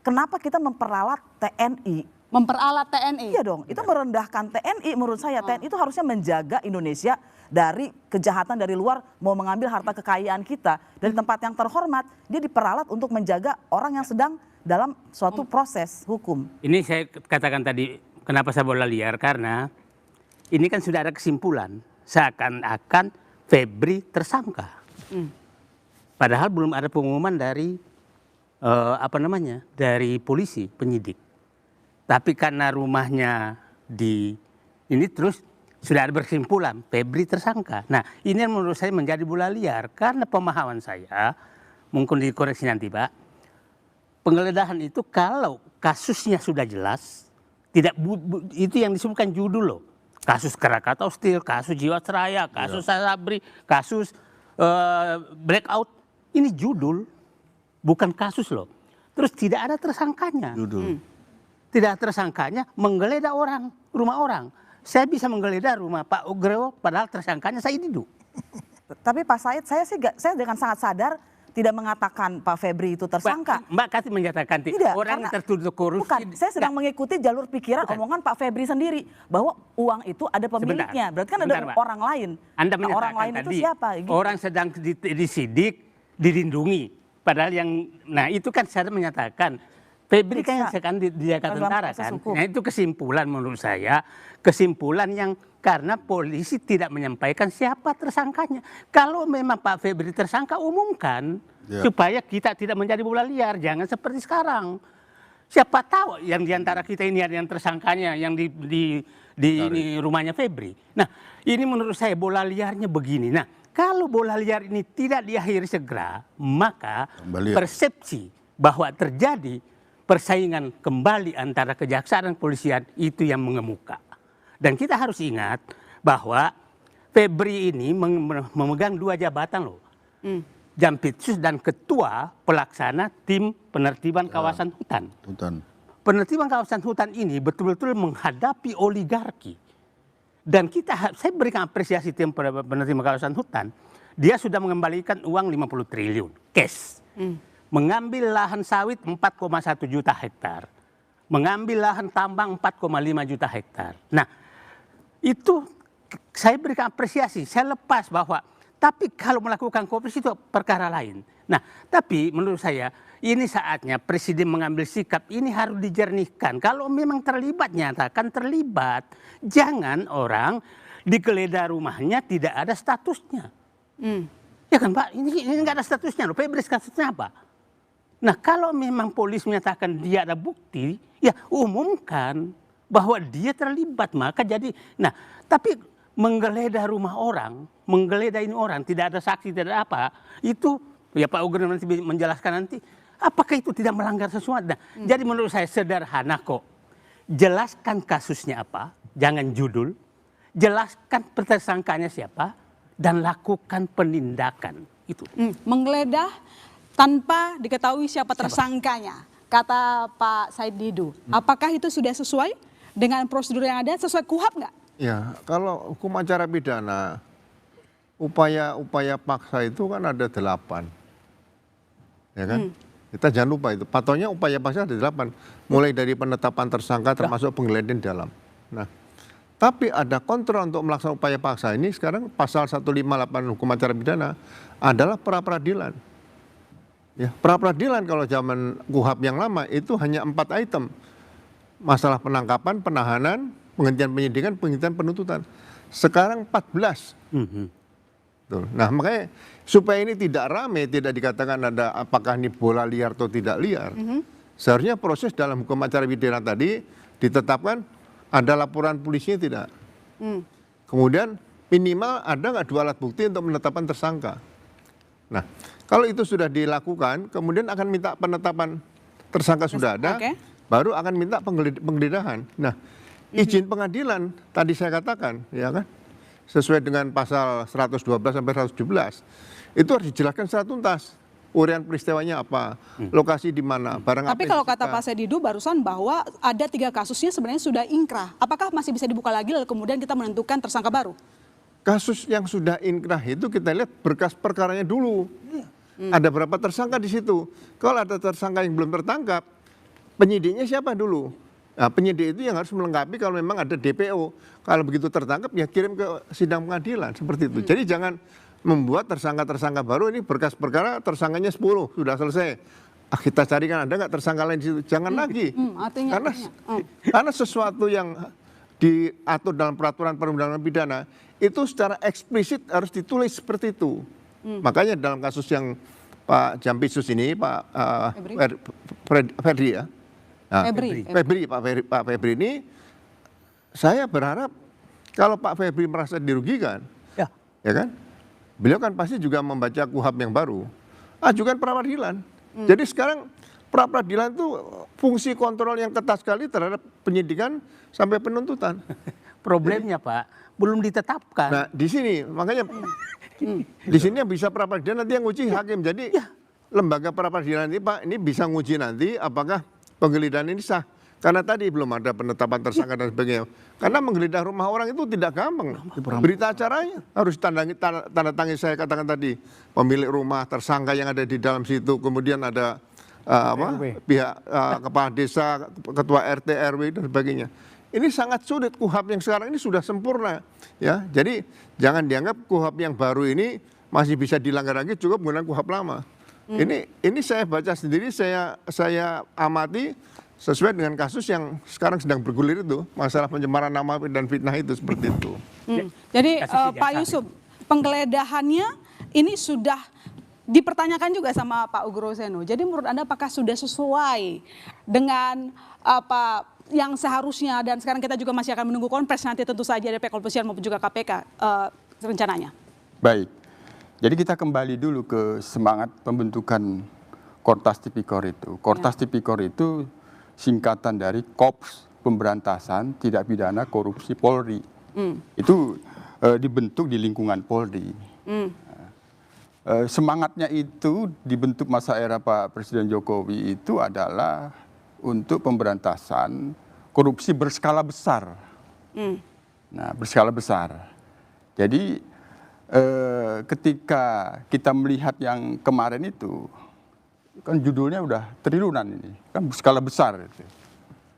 kenapa kita memperalat TNI? Memperalat TNI? Iya dong, itu merendahkan TNI menurut saya. TNI itu harusnya menjaga Indonesia dari kejahatan dari luar, mau mengambil harta kekayaan kita. Dari tempat yang terhormat, dia diperalat untuk menjaga orang yang sedang dalam suatu proses hukum. Ini saya katakan tadi, kenapa saya bola liar, karena ini kan sudah ada kesimpulan. Seakan-akan Febri tersangka. Padahal belum ada pengumuman dari dari polisi, penyidik. Tapi karena rumahnya ini terus sudah ada berkesimpulan Febri tersangka. Nah, ini yang menurut saya menjadi bola liar karena pemahaman saya, mungkin dikoreksi nanti Pak. Penggeledahan itu kalau kasusnya sudah jelas, tidak itu yang disebutkan judul loh. Kasus Krakatau Steel, kasus Jiwasraya, kasus Sabri, kasus Blackout. Ini judul, bukan kasus loh. Terus tidak ada tersangkanya. Judul. Tidak tersangkanya menggeledah orang, rumah orang. Saya bisa menggeledah rumah Pak Ugrewo, padahal tersangkanya saya Didu. Tapi Pak Said, saya dengan sangat sadar tidak mengatakan Pak Febri itu tersangka. Mbak Kasih menyatakan tidak, orang yang tertuduh korupsi. Bukan, saya sedang mengikuti jalur pikiran omongan Pak Febri sendiri bahwa uang itu ada pemiliknya. Berarti kan ada orang lain. Anda nah, orang lain tadi, itu siapa? Gitu. Orang sedang disidik, dilindungi. Padahal itu kan saya menyatakan Febri kan sekarang di Jakarta Tentara kan. Nah itu kesimpulan menurut saya, kesimpulan yang karena polisi tidak menyampaikan siapa tersangkanya. Kalau memang Pak Febri tersangka, umumkan supaya kita tidak menjadi bola liar. Jangan seperti sekarang. Siapa tahu yang diantara kita ini ada yang tersangkanya yang di ini rumahnya Febri. Nah ini menurut saya bola liarnya begini. Nah kalau bola liar ini tidak diakhiri segera, maka persepsi bahwa terjadi persaingan kembali antara kejaksaan dan kepolisian itu yang mengemuka. Dan kita harus ingat bahwa Febri ini memegang 2 jabatan loh. Jampitsus dan ketua pelaksana tim penertiban kawasan hutan. Penertiban kawasan hutan ini betul-betul menghadapi oligarki. Dan saya berikan apresiasi tim penertiban kawasan hutan. Dia sudah mengembalikan uang 50 triliun cash. Mengambil lahan sawit 4,1 juta hektar. Mengambil lahan tambang 4,5 juta hektar. Nah, itu saya berikan apresiasi, saya lepas bahwa tapi kalau melakukan korupsi itu perkara lain. Nah, tapi menurut saya ini saatnya Presiden mengambil sikap ini harus dijernihkan. Kalau memang terlibat, nyatakan terlibat. Jangan orang digeledah rumahnya tidak ada statusnya. Ya kan Pak, ini nggak ada statusnya loh. Febri statusnya apa? Nah kalau memang polisi menyatakan dia ada bukti, ya umumkan bahwa dia terlibat, maka jadi, nah tapi menggeledah rumah orang, menggeledah ini orang, tidak ada saksi, tidak ada apa, itu ya Pak Ugren nanti menjelaskan nanti, apakah itu tidak melanggar sesuatu. Nah, jadi menurut saya sederhana kok, jelaskan kasusnya apa, jangan judul, jelaskan tersangkanya siapa, dan lakukan penindakan itu. Menggeledah tanpa diketahui siapa tersangkanya, kata Pak Said Didu. Apakah itu sudah sesuai dengan prosedur yang ada, sesuai KUHAP nggak? Ya, kalau hukum acara pidana, upaya paksa itu kan ada 8. Ya kan? Kita jangan lupa itu, patonya upaya paksa ada 8. Mulai dari penetapan tersangka termasuk penggeledahan dalam. Nah, tapi ada kontrol untuk melaksanakan upaya paksa ini sekarang pasal 158 hukum acara pidana adalah pra-peradilan. Ya, pra-peradilan kalau zaman KUHAP yang lama itu hanya 4 item. Masalah penangkapan, penahanan, penghentian penyidikan, penghentian penuntutan. Sekarang 14. Tuh. Nah makanya supaya ini tidak rame, tidak dikatakan ada apakah ini bola liar atau tidak liar. Seharusnya proses dalam hukum acara pidana tadi ditetapkan ada laporan polisinya tidak. Kemudian minimal ada nggak 2 alat bukti untuk menetapkan tersangka. Nah kalau itu sudah dilakukan, kemudian akan minta penetapan tersangka sudah ada, baru akan minta penggeledahan. Nah izin pengadilan tadi saya katakan, ya kan, sesuai dengan pasal 112 sampai 117 itu harus dijelaskan secara tuntas. urian peristiwanya apa, lokasi di mana, barang apa. Tapi kalau kata Pak Sedidu barusan bahwa ada 3 kasusnya sebenarnya sudah ingkrah. Apakah masih bisa dibuka lagi lalu kemudian kita menentukan tersangka baru? Kasus yang sudah inkrah itu kita lihat berkas perkaranya dulu. Ada berapa tersangka di situ. Kalau ada tersangka yang belum tertangkap, penyidiknya siapa dulu? Nah, penyidik itu yang harus melengkapi kalau memang ada DPO. Kalau begitu tertangkap ya kirim ke sidang pengadilan seperti itu. Jadi jangan membuat tersangka-tersangka baru, ini berkas perkara tersangkanya 10 sudah selesai. Kita carikan ada nggak tersangka lain di situ? Jangan lagi. Karena sesuatu yang diatur dalam peraturan perundangan pidana itu secara eksplisit harus ditulis seperti itu. Makanya dalam kasus yang Pak Jampitsus ini, Pak Febri ya. Nah, Pak Febri ini, saya berharap kalau Pak Febri merasa dirugikan, ya kan? Beliau kan pasti juga membaca KUHP yang baru. Ajukan pra-peradilan. Jadi sekarang pra-peradilan itu fungsi kontrol yang ketat sekali terhadap penyidikan sampai penuntutan. Problemnya Pak, belum ditetapkan. Nah di sini makanya di sini yang bisa pra-peradilan nanti yang nguji hakim. Jadi lembaga pra-peradilan ini Pak, ini bisa nguji nanti apakah penggeledahan ini sah. Karena tadi belum ada penetapan tersangka dan sebagainya. Karena menggeledah rumah orang itu tidak gampang. Berita acaranya harus tanda tangan saya katakan tadi. Pemilik rumah, tersangka yang ada di dalam situ. Kemudian ada pihak kepala desa, ketua RT, RW dan sebagainya. Ini sangat sulit. KUHP yang sekarang ini sudah sempurna. Ya, jadi jangan dianggap KUHP yang baru ini masih bisa dilanggar lagi, cukup menggunakan KUHP lama. Ini saya baca sendiri, saya amati sesuai dengan kasus yang sekarang sedang bergulir itu, masalah pencemaran nama dan fitnah itu seperti itu. Jadi Pak Yusuf, penggeledahannya ini sudah dipertanyakan juga sama Pak Ugro Seno. Jadi menurut Anda apakah sudah sesuai dengan apa yang seharusnya, dan sekarang kita juga masih akan menunggu konfres nanti tentu saja dari pihak kepolisian maupun juga KPK rencananya. Baik, jadi kita kembali dulu ke semangat pembentukan Kortas Tipikor itu. Kortas Tipikor itu singkatan dari Korps Pemberantasan Tindak Pidana Korupsi Polri. Itu dibentuk di lingkungan Polri. Semangatnya itu dibentuk masa era Pak Presiden Jokowi itu adalah untuk pemberantasan korupsi berskala besar. Nah, berskala besar. Jadi ketika kita melihat yang kemarin itu, kan judulnya udah triliunan ini, kan berskala besar itu.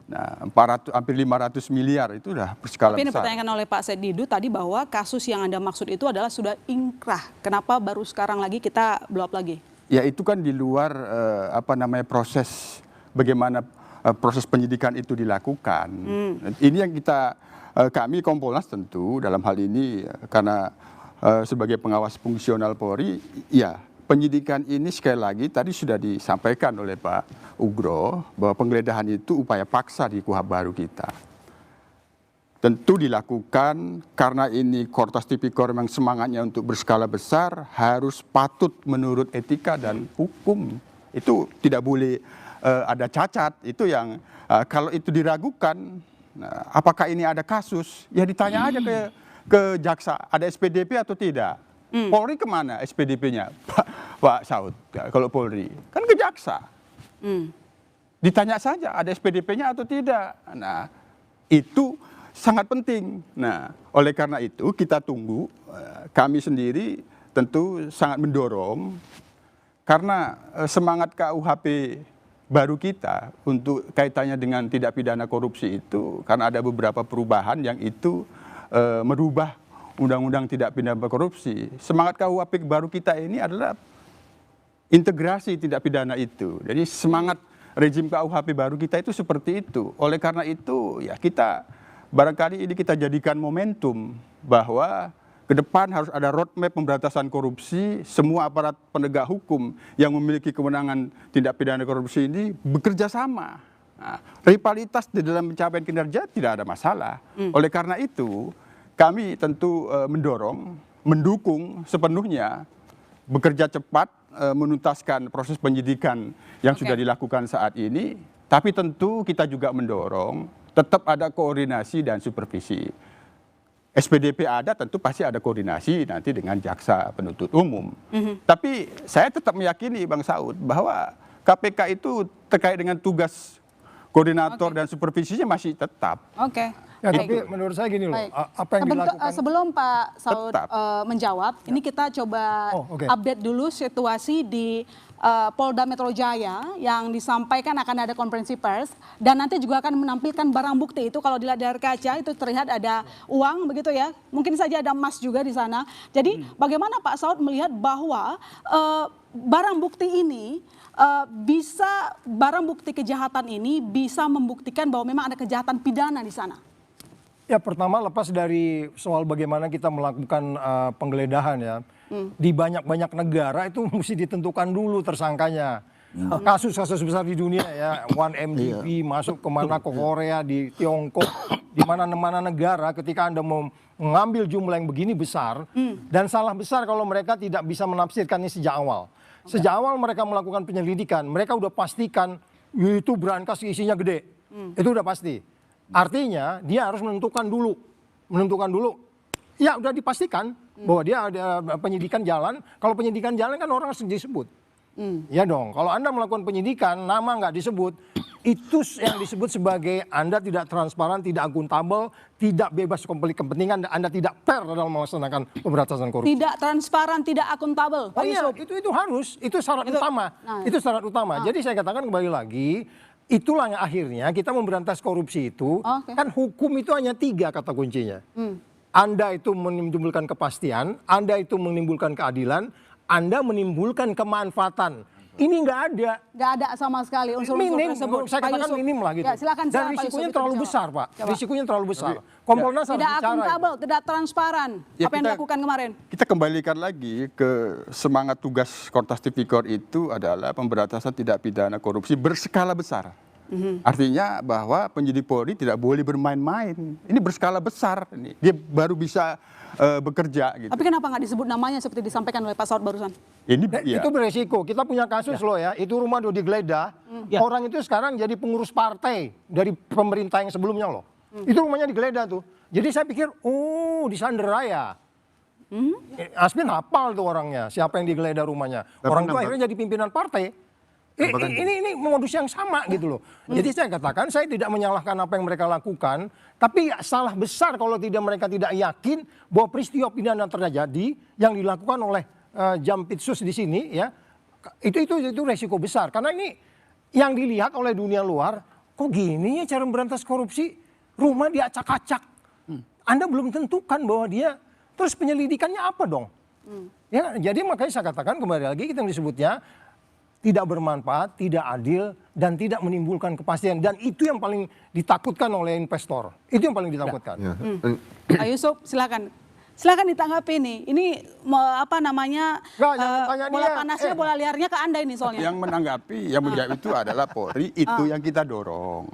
Nah, hampir 500 miliar itu udah berskala besar. Tapi ini dipertanyakan oleh Pak Sedidu tadi bahwa kasus yang Anda maksud itu adalah sudah ingkrah. Kenapa baru sekarang lagi kita blow up lagi? Ya itu kan di luar proses bagaimana proses penyidikan itu dilakukan. Ini yang kami Kompolnas tentu dalam hal ini karena sebagai pengawas fungsional Polri, ya penyidikan ini sekali lagi tadi sudah disampaikan oleh Pak Ugro bahwa penggeledahan itu upaya paksa di KUHP baru kita. Tentu dilakukan karena ini Kortas Tipikor memang semangatnya untuk berskala besar, harus patut menurut etika dan hukum. Itu tidak boleh ada cacat, itu yang kalau itu diragukan, apakah ini ada kasus, ya ditanya aja ke jaksa, ada SPDP atau tidak. Polri kemana SPDP-nya, Pak Saud? Kalau Polri kan ke jaksa, ditanya saja ada SPDP-nya atau tidak. Nah itu sangat penting. Nah oleh karena itu kita tunggu, kami sendiri tentu sangat mendorong karena semangat KUHP baru kita untuk kaitannya dengan tindak pidana korupsi itu karena ada beberapa perubahan yang itu merubah undang-undang tindak pidana korupsi. Semangat KUHP baru kita ini adalah integrasi tindak pidana itu. Jadi semangat rezim KUHP baru kita itu seperti itu. Oleh karena itu ya kita barangkali ini kita jadikan momentum bahwa ke depan harus ada roadmap pemberantasan korupsi. Semua aparat penegak hukum yang memiliki kewenangan tindak pidana korupsi ini bekerja sama. Nah, rivalitas di dalam pencapaian kinerja tidak ada masalah. Oleh karena itu kami tentu mendukung sepenuhnya bekerja cepat menuntaskan proses penyidikan yang sudah dilakukan saat ini. Tapi tentu kita juga mendorong tetap ada koordinasi dan supervisi. SPDP ada, tentu pasti ada koordinasi nanti dengan jaksa penuntut umum. Tapi saya tetap meyakini Bang Saud bahwa KPK itu terkait dengan tugas koordinator dan supervisinya masih tetap. Oke. Ya, tapi menurut saya gini loh, apa yang dilakukan... Sebelum Pak Saud menjawab, ini kita coba update dulu situasi di Polda Metro Jaya yang disampaikan akan ada konferensi pers dan nanti juga akan menampilkan barang bukti. Itu kalau dilihat dari kaca itu terlihat ada uang begitu ya, mungkin saja ada emas juga di sana. Jadi bagaimana Pak Saud melihat bahwa barang bukti ini barang bukti kejahatan ini bisa membuktikan bahwa memang ada kejahatan pidana di sana? Ya, pertama lepas dari soal bagaimana kita melakukan penggeledahan ya. Di banyak-banyak negara itu mesti ditentukan dulu tersangkanya. Kasus-kasus besar di dunia ya, 1MDB masuk kemana, ke Korea, di Tiongkok, di mana-mana negara ketika Anda mengambil jumlah yang begini besar, dan salah besar kalau mereka tidak bisa menafsirkannya sejak awal. Sejak awal mereka melakukan penyelidikan, mereka udah pastikan itu brankas isinya gede, itu udah pasti. Artinya dia harus menentukan dulu, ya udah dipastikan bahwa dia ada penyidikan jalan. Kalau penyidikan jalan kan orang harus disebut. Ya dong, kalau Anda melakukan penyidikan, nama nggak disebut, itu yang disebut sebagai Anda tidak transparan, tidak akuntabel, tidak bebas konflik kepentingan, Anda tidak fair dalam melaksanakan pemberantasan korupsi. Tidak transparan, tidak akuntabel. Oh iya, itu harus, itu syarat utama. Itu syarat utama. Jadi saya katakan kembali lagi, itulah yang akhirnya kita memberantas korupsi itu, kan hukum itu hanya 3 kata kuncinya. Anda itu menimbulkan kepastian, Anda itu menimbulkan keadilan, Anda menimbulkan kemanfaatan. Ini nggak ada. Nggak ada sama sekali unsur-unsur tersebut. Saya katakan minim lah gitu. Ya, silakan, dan risikonya terlalu besar, Pak. Risikonya terlalu besar. Kompolnas harus tidak bicara. akuntabel, tidak transparan. Ya, apa yang dilakukan kemarin? Kita kembalikan lagi ke semangat tugas Kortas Tipikor itu adalah pemberantasan tindak pidana korupsi berskala besar. Artinya bahwa penyidik Polri tidak boleh bermain-main. Ini berskala besar. Dia baru bisa bekerja. Gitu. Tapi kenapa nggak disebut namanya seperti disampaikan oleh Pak Saud barusan? Itu beresiko. Kita punya kasus loh ya. Itu rumah udah digeledah. Orang itu sekarang jadi pengurus partai dari pemerintah yang sebelumnya loh. Itu rumahnya digeledah tuh. Jadi saya pikir, di Sandera ya. Asmin hafal tuh orangnya. Siapa yang digeledah rumahnya. Orang itu akhirnya jadi pimpinan partai. Ini modus yang sama gitu loh. Jadi saya katakan saya tidak menyalahkan apa yang mereka lakukan, tapi salah besar kalau mereka tidak yakin bahwa peristiwa pidana terjadi yang dilakukan oleh Jampitsus di sini ya. Itu resiko besar karena ini yang dilihat oleh dunia luar, kok gini ya cara memberantas korupsi, rumah diacak-acak. Anda belum tentukan bahwa dia terus penyelidikannya apa dong? Ya, jadi makanya saya katakan kembali lagi kita yang disebutnya tidak bermanfaat, tidak adil, dan tidak menimbulkan kepastian. Dan itu yang paling ditakutkan oleh investor. Itu yang paling ditakutkan. Pak Yusuf, silakan. Silakan ditanggapi nih. Ini apa namanya? Bola panasnya, bola liarnya ke Anda ini soalnya. Yang menjawab itu adalah Polri, itu yang kita dorong.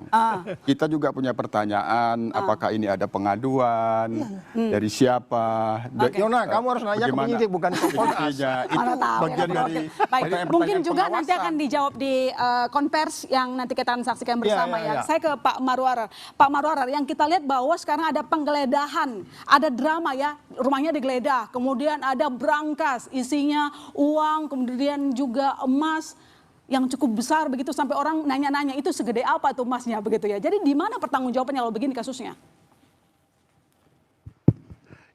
Kita juga punya pertanyaan, apakah ini ada pengaduan, dari siapa? Yona, kamu harus nanya ke penyidik bukan ke Polres. Itu bagian dari baik, mungkin juga nanti akan dijawab di konversi yang nanti kita akan saksikan bersama ya. Saya ke Pak Marwarar. Pak Marwarar, yang kita lihat bahwa sekarang ada penggeledahan, ada drama ya. Rumahnya digeledah, kemudian ada brankas isinya uang, kemudian juga emas yang cukup besar begitu sampai orang nanya-nanya itu segede apa tuh emasnya begitu ya. Jadi di mana pertanggungjawabannya kalau begini kasusnya?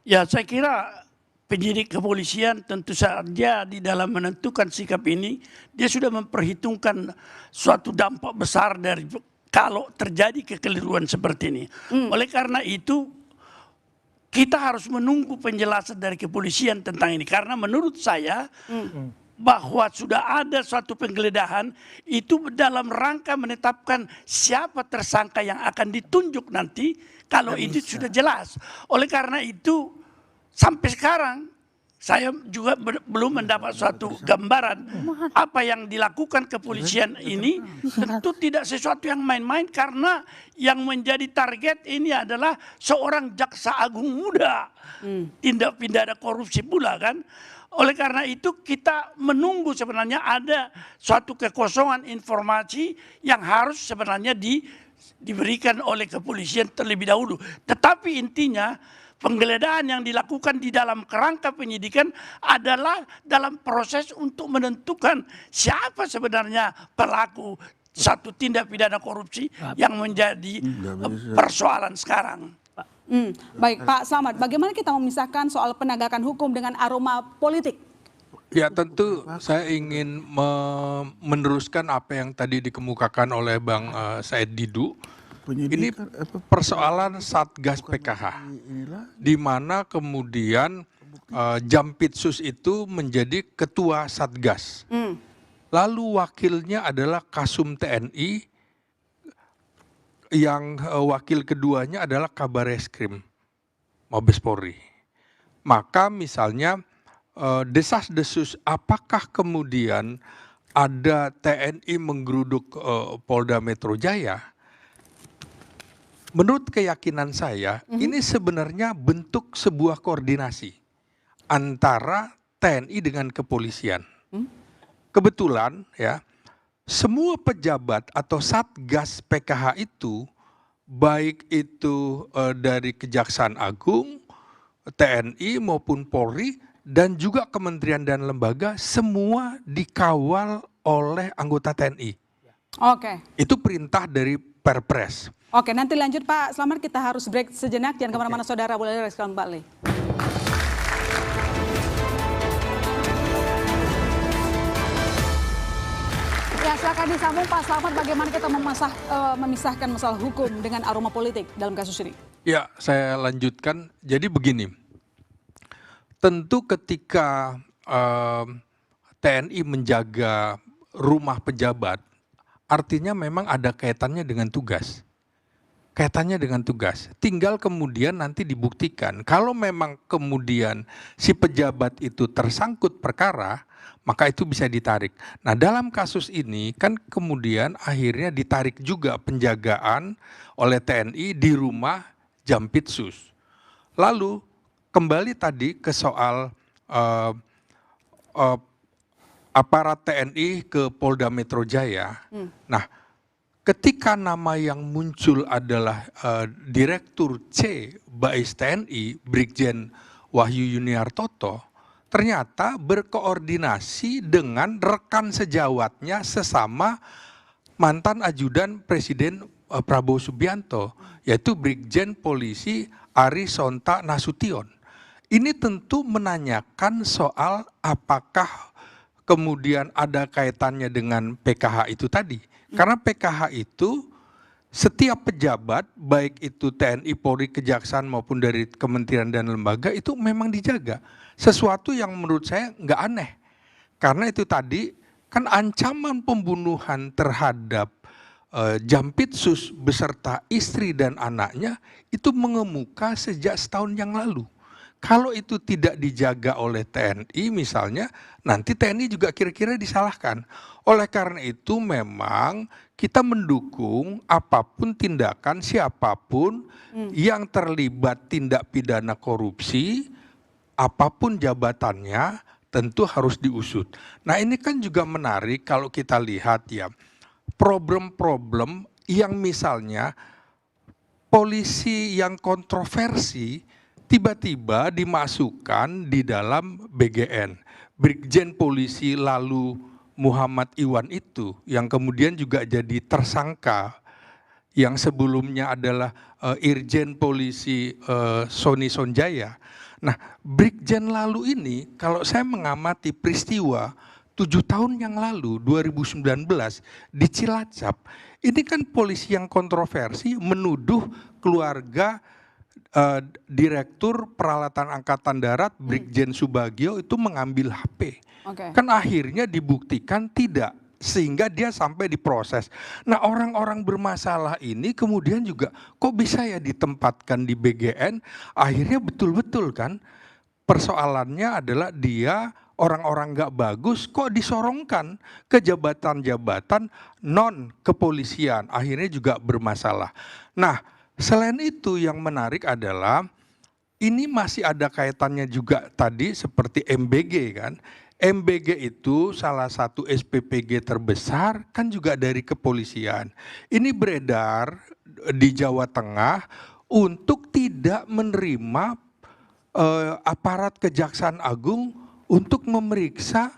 Ya, saya kira penyidik kepolisian tentu saja di dalam menentukan sikap ini dia sudah memperhitungkan suatu dampak besar dari kalau terjadi kekeliruan seperti ini. Oleh karena itu kita harus menunggu penjelasan dari kepolisian tentang ini. Karena menurut saya bahwa sudah ada suatu penggeledahan itu dalam rangka menetapkan siapa tersangka yang akan ditunjuk nanti kalau itu sudah jelas. Oleh karena itu sampai sekarang saya juga belum mendapat suatu gambaran apa yang dilakukan kepolisian ini tentu tidak sesuatu yang main-main karena yang menjadi target ini adalah seorang jaksa agung muda tindak pidana korupsi pula kan. Oleh karena itu kita menunggu sebenarnya ada suatu kekosongan informasi yang harus sebenarnya diberikan oleh kepolisian terlebih dahulu. Tetapi intinya penggeledahan yang dilakukan di dalam kerangka penyidikan adalah dalam proses untuk menentukan siapa sebenarnya pelaku satu tindak pidana korupsi yang menjadi persoalan sekarang. Baik Pak Slamet, bagaimana kita memisahkan soal penegakan hukum dengan aroma politik? Ya tentu saya ingin meneruskan apa yang tadi dikemukakan oleh Bang Said Didu. Ini persoalan Satgas PKH, di mana kemudian Jampitsus itu menjadi ketua Satgas. Lalu wakilnya adalah Kasum TNI, yang wakil keduanya adalah Kabareskrim Mabes Polri. Maka misalnya desas-desus apakah kemudian ada TNI menggeruduk Polda Metro Jaya, menurut keyakinan saya ini sebenarnya bentuk sebuah koordinasi antara TNI dengan kepolisian. Kebetulan ya, semua pejabat atau Satgas PKH itu, baik itu dari Kejaksaan Agung, TNI maupun Polri, dan juga kementerian dan lembaga, semua dikawal oleh anggota TNI. Oke. Itu perintah dari Perpres. Oke, nanti lanjut Pak Slamet, kita harus break sejenak. Jangan kemana-mana saudara, boleh kembali. Ya, silakan disambung Pak Slamet, bagaimana kita memisahkan masalah hukum dengan aroma politik dalam kasus ini? Ya, saya lanjutkan. Jadi begini, tentu ketika TNI menjaga rumah pejabat, artinya memang ada kaitannya dengan tugas. Kaitannya dengan tugas. Tinggal kemudian nanti dibuktikan. Kalau memang kemudian si pejabat itu tersangkut perkara, maka itu bisa ditarik. Nah, dalam kasus ini kan kemudian akhirnya ditarik juga penjagaan oleh TNI di rumah Jampitsus. Lalu kembali tadi ke soal aparat TNI ke Polda Metro Jaya. Nah, ketika nama yang muncul adalah Direktur C Bais TNI, Brigjen Wahyu Yuniartoto, ternyata berkoordinasi dengan rekan sejawatnya sesama mantan ajudan Presiden Prabowo Subianto, yaitu Brigjen Polisi Ari Sonta Nasution. Ini tentu menanyakan soal apakah kemudian ada kaitannya dengan PKH itu tadi. Karena PKH itu setiap pejabat, baik itu TNI, Polri, Kejaksaan maupun dari kementerian dan lembaga itu memang dijaga. Sesuatu yang menurut saya nggak aneh. Karena itu tadi kan ancaman pembunuhan terhadap Jampitsus beserta istri dan anaknya itu mengemuka sejak setahun yang lalu. Kalau itu tidak dijaga oleh TNI misalnya, nanti TNI juga kira-kira disalahkan. Oleh karena itu memang kita mendukung apapun tindakan siapapun yang terlibat tindak pidana korupsi, apapun jabatannya tentu harus diusut. Nah, ini kan juga menarik kalau kita lihat ya, problem-problem yang misalnya polisi yang kontroversi tiba-tiba dimasukkan di dalam BGN. Brigjen Polisi lalu Muhammad Iwan itu yang kemudian juga jadi tersangka, yang sebelumnya adalah Irjen Polisi Sony Sonjaya. Nah, Brigjen lalu ini kalau saya mengamati peristiwa 7 tahun yang lalu 2019 di Cilacap, ini kan polisi yang kontroversi menuduh keluarga Direktur Peralatan Angkatan Darat Brigjen Subagio itu mengambil HP. Kan akhirnya dibuktikan tidak, sehingga dia sampai diproses. Nah, orang-orang bermasalah ini kemudian juga kok bisa ya ditempatkan di BGN, akhirnya betul-betul kan persoalannya adalah dia orang-orang gak bagus kok disorongkan ke jabatan-jabatan non kepolisian, akhirnya juga bermasalah. Nah, selain itu yang menarik adalah ini masih ada kaitannya juga tadi seperti MBG kan. MBG itu salah satu SPPG terbesar kan juga dari kepolisian. Ini beredar di Jawa Tengah untuk tidak menerima aparat Kejaksaan Agung untuk memeriksa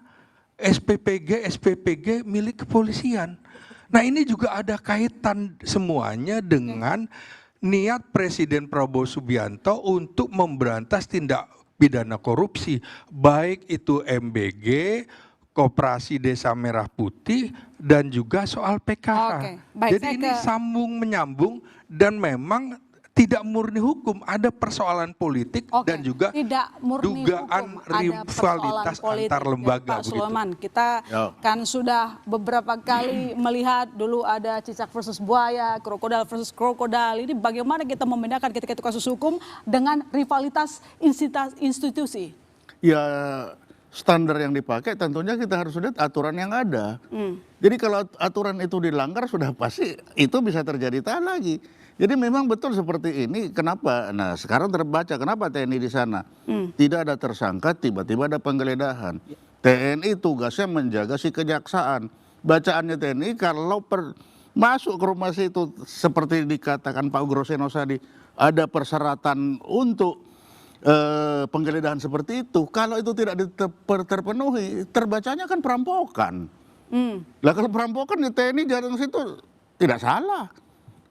SPPG milik kepolisian. Nah ini juga ada kaitan semuanya dengan niat Presiden Prabowo Subianto untuk memberantas tindak pidana korupsi, baik itu MBG, Koperasi Desa Merah Putih, dan juga soal PKH. Baik, jadi ini sambung menyambung dan memang tidak murni hukum, ada persoalan politik dan juga tidak murni dugaan hukum, ada rivalitas persoalan antar politik, lembaga. Pak Sulaiman, kita kan sudah beberapa kali melihat dulu ada cicak versus buaya, krokodil versus krokodil. Ini bagaimana kita membedakan ketika itu kasus hukum dengan rivalitas institusi? Ya standar yang dipakai tentunya kita harus lihat aturan yang ada. Jadi kalau aturan itu dilanggar sudah pasti itu bisa terjadi lagi. Jadi memang betul seperti ini. Kenapa? Nah sekarang terbaca kenapa TNI di sana tidak ada tersangka, tiba-tiba ada penggeledahan. TNI tugasnya menjaga si kejaksaan. Bacaannya TNI kalau masuk ke rumah situ seperti dikatakan Pak Groseno tadi ada persyaratan untuk penggeledahan seperti itu. Kalau itu tidak terpenuhi, terbacanya kan perampokan. Lah kalau perampokan di TNI jarang situ tidak salah.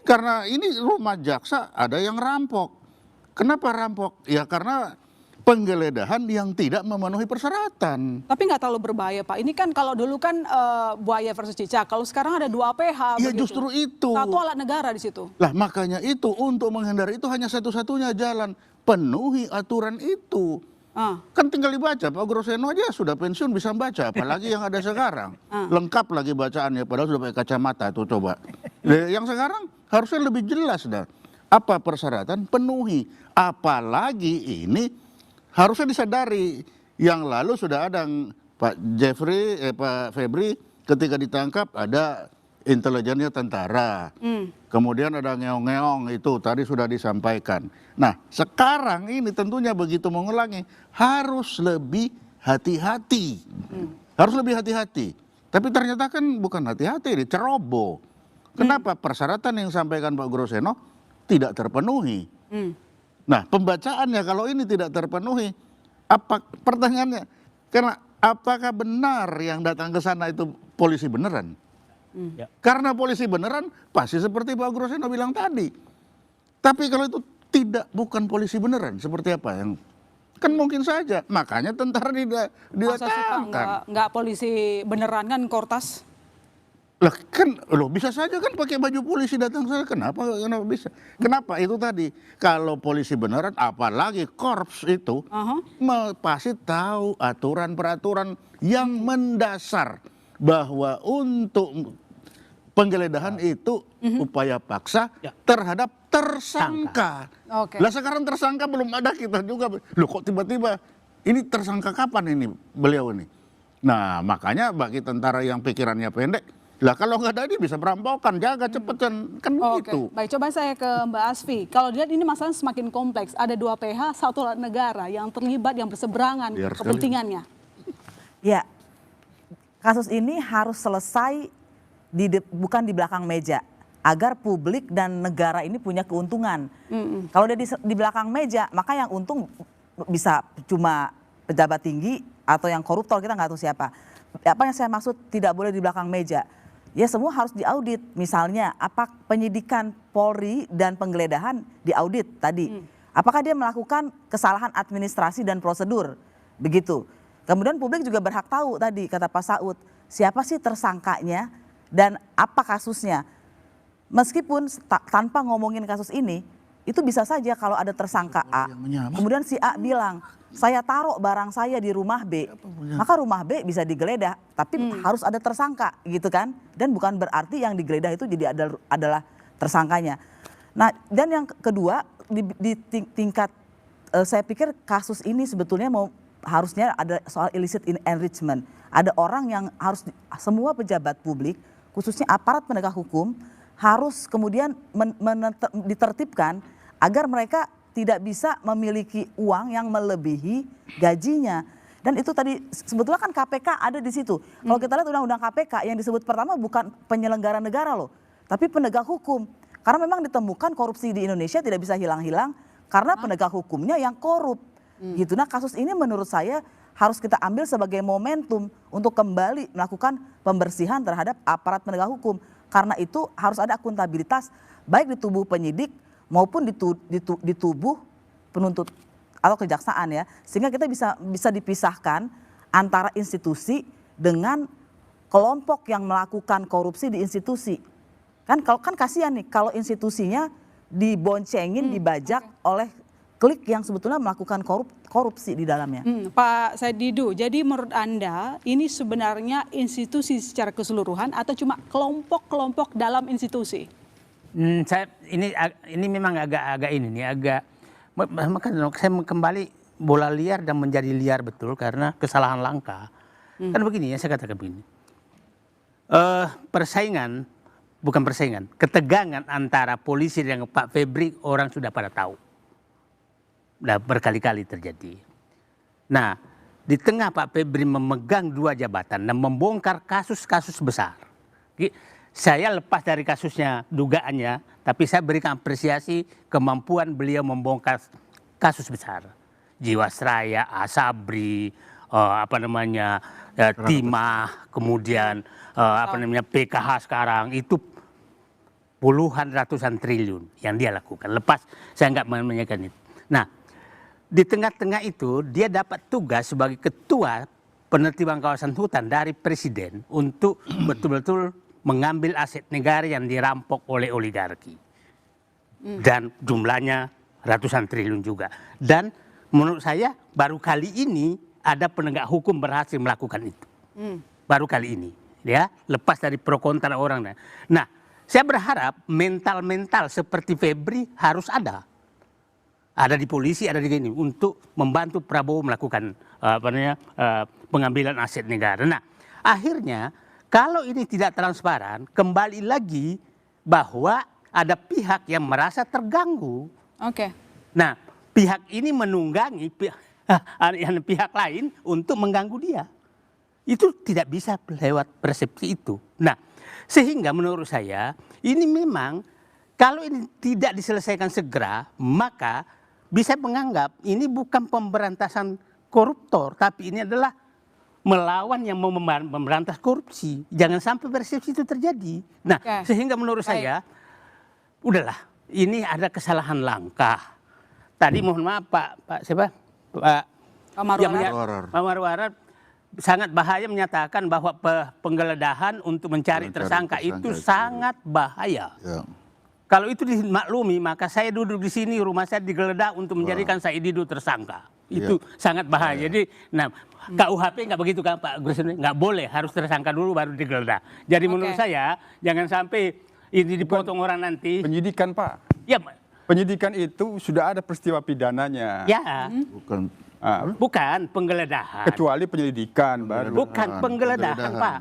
Karena ini rumah jaksa ada yang rampok. Kenapa rampok? Ya karena penggeledahan yang tidak memenuhi persyaratan. Tapi nggak terlalu berbahaya Pak. Ini kan kalau dulu kan buaya versus cicak. Kalau sekarang ada 2 APH. Ya begitu. Justru itu. Satu alat negara di situ. Lah makanya itu untuk menghindari itu hanya satu-satunya jalan. Penuhi aturan itu. Kan tinggal dibaca. Pak Groseno aja sudah pensiun bisa baca. Apalagi yang ada sekarang. Lengkap lagi bacaannya. Padahal sudah pakai kacamata tuh coba. Yang sekarang harusnya lebih jelas dah. Apa persyaratan? Penuhi. Apalagi ini harusnya disadari. Yang lalu sudah ada Pak Febri ketika ditangkap ada intelijennya tentara. Kemudian ada ngeong-ngeong itu tadi sudah disampaikan. Nah sekarang ini tentunya begitu mengulangi harus lebih hati-hati. Harus lebih hati-hati. Tapi ternyata kan bukan hati-hati, ini ceroboh. Kenapa? Persyaratan yang disampaikan Pak Groseno tidak terpenuhi. Nah pembacaannya kalau ini tidak terpenuhi, pertanyaannya, karena apakah benar yang datang ke sana itu polisi beneran? Karena polisi beneran pasti seperti Pak Groseno bilang tadi. Tapi kalau itu bukan polisi beneran, seperti apa yang kan mungkin saja. Makanya tentara didatangkan. Nggak polisi beneran kan Kortas? Lah kan bisa saja kan pakai baju polisi datang sana. Kenapa bisa? Kenapa itu tadi? Kalau polisi beneran apalagi korps itu pasti tahu aturan-peraturan yang mendasar bahwa untuk penggeledahan itu upaya paksa terhadap tersangka. Lah sekarang tersangka belum ada kita juga. Loh kok tiba-tiba ini tersangka kapan ini beliau ini? Nah makanya bagi tentara yang pikirannya pendek, lah kalau nggak ada ini bisa perampokan, jaga cepet kan begitu. Baik, coba saya ke Mbak Asfi. Kalau dilihat ini masalah semakin kompleks. Ada 2 PH, 1 alat negara yang terlibat, yang berseberangan kepentingannya. Ya, kasus ini harus selesai bukan di belakang meja, agar publik dan negara ini punya keuntungan. Kalau dia di belakang meja, maka yang untung bisa cuma pejabat tinggi atau yang koruptor, kita nggak tahu siapa. Apa yang saya maksud tidak boleh di belakang meja? Ya semua harus diaudit. Misalnya apa penyidikan Polri dan penggeledahan diaudit tadi. Apakah dia melakukan kesalahan administrasi dan prosedur? Begitu. Kemudian publik juga berhak tahu tadi kata Pak Saud, siapa sih tersangkanya dan apa kasusnya. Meskipun tanpa ngomongin kasus ini, itu bisa saja kalau ada tersangka A, kemudian si A bilang, saya taruh barang saya di rumah B, maka rumah B bisa digeledah, tapi harus ada tersangka gitu kan. Dan bukan berarti yang digeledah itu jadi adalah tersangkanya. Nah dan yang kedua, di tingkat, saya pikir kasus ini sebetulnya harusnya ada soal illicit enrichment. Ada orang yang harus, semua pejabat publik, khususnya aparat penegak hukum, harus kemudian ditertibkan agar mereka tidak bisa memiliki uang yang melebihi gajinya. Dan itu tadi sebetulnya kan KPK ada di situ. Kalau kita lihat undang-undang KPK yang disebut pertama bukan penyelenggara negara loh, tapi penegak hukum. Karena memang ditemukan korupsi di Indonesia tidak bisa hilang-hilang karena penegak hukumnya yang korup. Gitu. Nah kasus ini menurut saya harus kita ambil sebagai momentum untuk kembali melakukan pembersihan terhadap aparat penegak hukum. Karena itu harus ada akuntabilitas baik di tubuh penyidik maupun di tubuh penuntut atau kejaksaan ya. Sehingga kita bisa dipisahkan antara institusi dengan kelompok yang melakukan korupsi di institusi. Kan kasihan nih kalau institusinya diboncengin, dibajak oleh klik yang sebetulnya melakukan korupsi di dalamnya. Pak Said Didu, jadi menurut Anda ini sebenarnya institusi secara keseluruhan atau cuma kelompok-kelompok dalam institusi? Ini memang agak ini nih, saya kembali bola liar dan menjadi liar betul karena kesalahan langkah. Kan begini ya, saya katakan begini. Ketegangan antara polisi dan Pak Febri orang sudah pada tahu. Nah, berkali-kali terjadi. Nah, di tengah Pak Febri memegang 2 jabatan dan membongkar kasus-kasus besar. Saya lepas dari kasusnya, dugaannya, tapi saya berikan apresiasi kemampuan beliau membongkar kasus besar. Jiwasraya, Asabri, Timah, kemudian PKH sekarang itu puluhan ratusan triliun yang dia lakukan. Lepas saya nggak menanyakan itu. Nah, di tengah-tengah itu dia dapat tugas sebagai ketua penertiban kawasan hutan dari presiden untuk betul-betul mengambil aset negara yang dirampok oleh oligarki. Dan jumlahnya ratusan triliun juga. Dan menurut saya baru kali ini ada penegak hukum berhasil melakukan itu. Baru kali ini. Ya, lepas dari pro kontra orang. Nah, saya berharap mental-mental seperti Febri harus ada. Ada di polisi, ada di sini untuk membantu Prabowo melakukan pengambilan aset negara. Nah, akhirnya kalau ini tidak transparan, kembali lagi bahwa ada pihak yang merasa terganggu. Oke. Nah, pihak ini menunggangi pihak lain untuk mengganggu dia. Itu tidak bisa lewat persepsi itu. Nah, sehingga menurut saya ini memang kalau ini tidak diselesaikan segera, maka bisa menganggap ini bukan pemberantasan koruptor, tapi ini adalah melawan yang mau memberantas korupsi. Jangan sampai persepsi itu terjadi. Nah, sehingga menurut saya, udahlah, ini ada kesalahan langkah. Tadi mohon maaf Pak Marwarar sangat bahaya menyatakan bahwa penggeledahan untuk mencari tersangka itu sangat bahaya. Ya. Kalau itu dimaklumi, maka saya duduk di sini, rumah saya digeledah untuk menjadikan Said Didu tersangka. Itu sangat bahaya. Jadi, KUHP nggak begitu kan Pak Gus, nggak boleh, harus tersangka dulu baru digeledah. Jadi menurut saya jangan sampai ini dipotong orang nanti. Penyidikan Pak. Ya. Penyidikan itu sudah ada peristiwa pidananya. Ya. Bukan penggeledahan. Kecuali penyelidikan baru. Bukan penggeledahan Pak.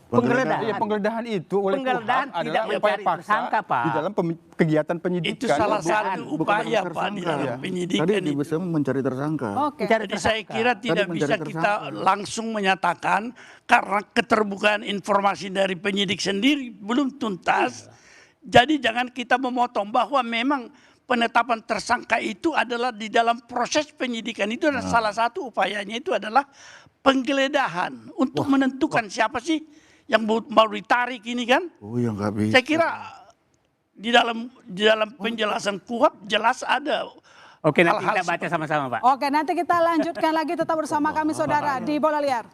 Penggeledahan itu oleh penggeledahan tidak mencari tersangka Pak. Di dalam kegiatan penyidikan. Itu salah satu upaya Pak di dalam penyidikan. Tadi bisa mencari tersangka. Jadi saya kira tidak bisa kita langsung menyatakan karena keterbukaan informasi dari penyidik sendiri belum tuntas. Jadi jangan kita memotong bahwa memang penetapan tersangka itu adalah di dalam proses penyidikan itu adalah salah satu upayanya itu adalah penggeledahan untuk menentukan siapa sih yang mau ditarik ini kan. Ya nggak bisa. Saya kira di dalam penjelasan KUHP jelas ada. Oke, nanti kita baca sama-sama Pak. Oke, nanti kita lanjutkan lagi, tetap bersama kami saudara di Bola Liar.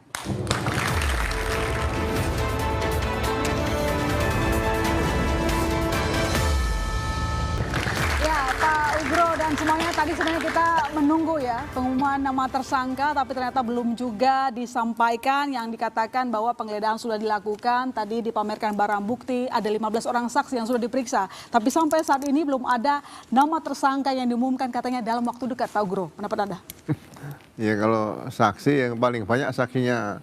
Pak Ugro dan semuanya, tadi sebenarnya kita menunggu ya pengumuman nama tersangka, tapi ternyata belum juga disampaikan. Yang dikatakan bahwa penggeledahan sudah dilakukan, tadi dipamerkan barang bukti, ada 15 orang saksi yang sudah diperiksa. Tapi sampai saat ini belum ada nama tersangka yang diumumkan katanya dalam waktu dekat. Pak Ugro, pendapat Anda? Ya kalau saksi yang paling banyak saksinya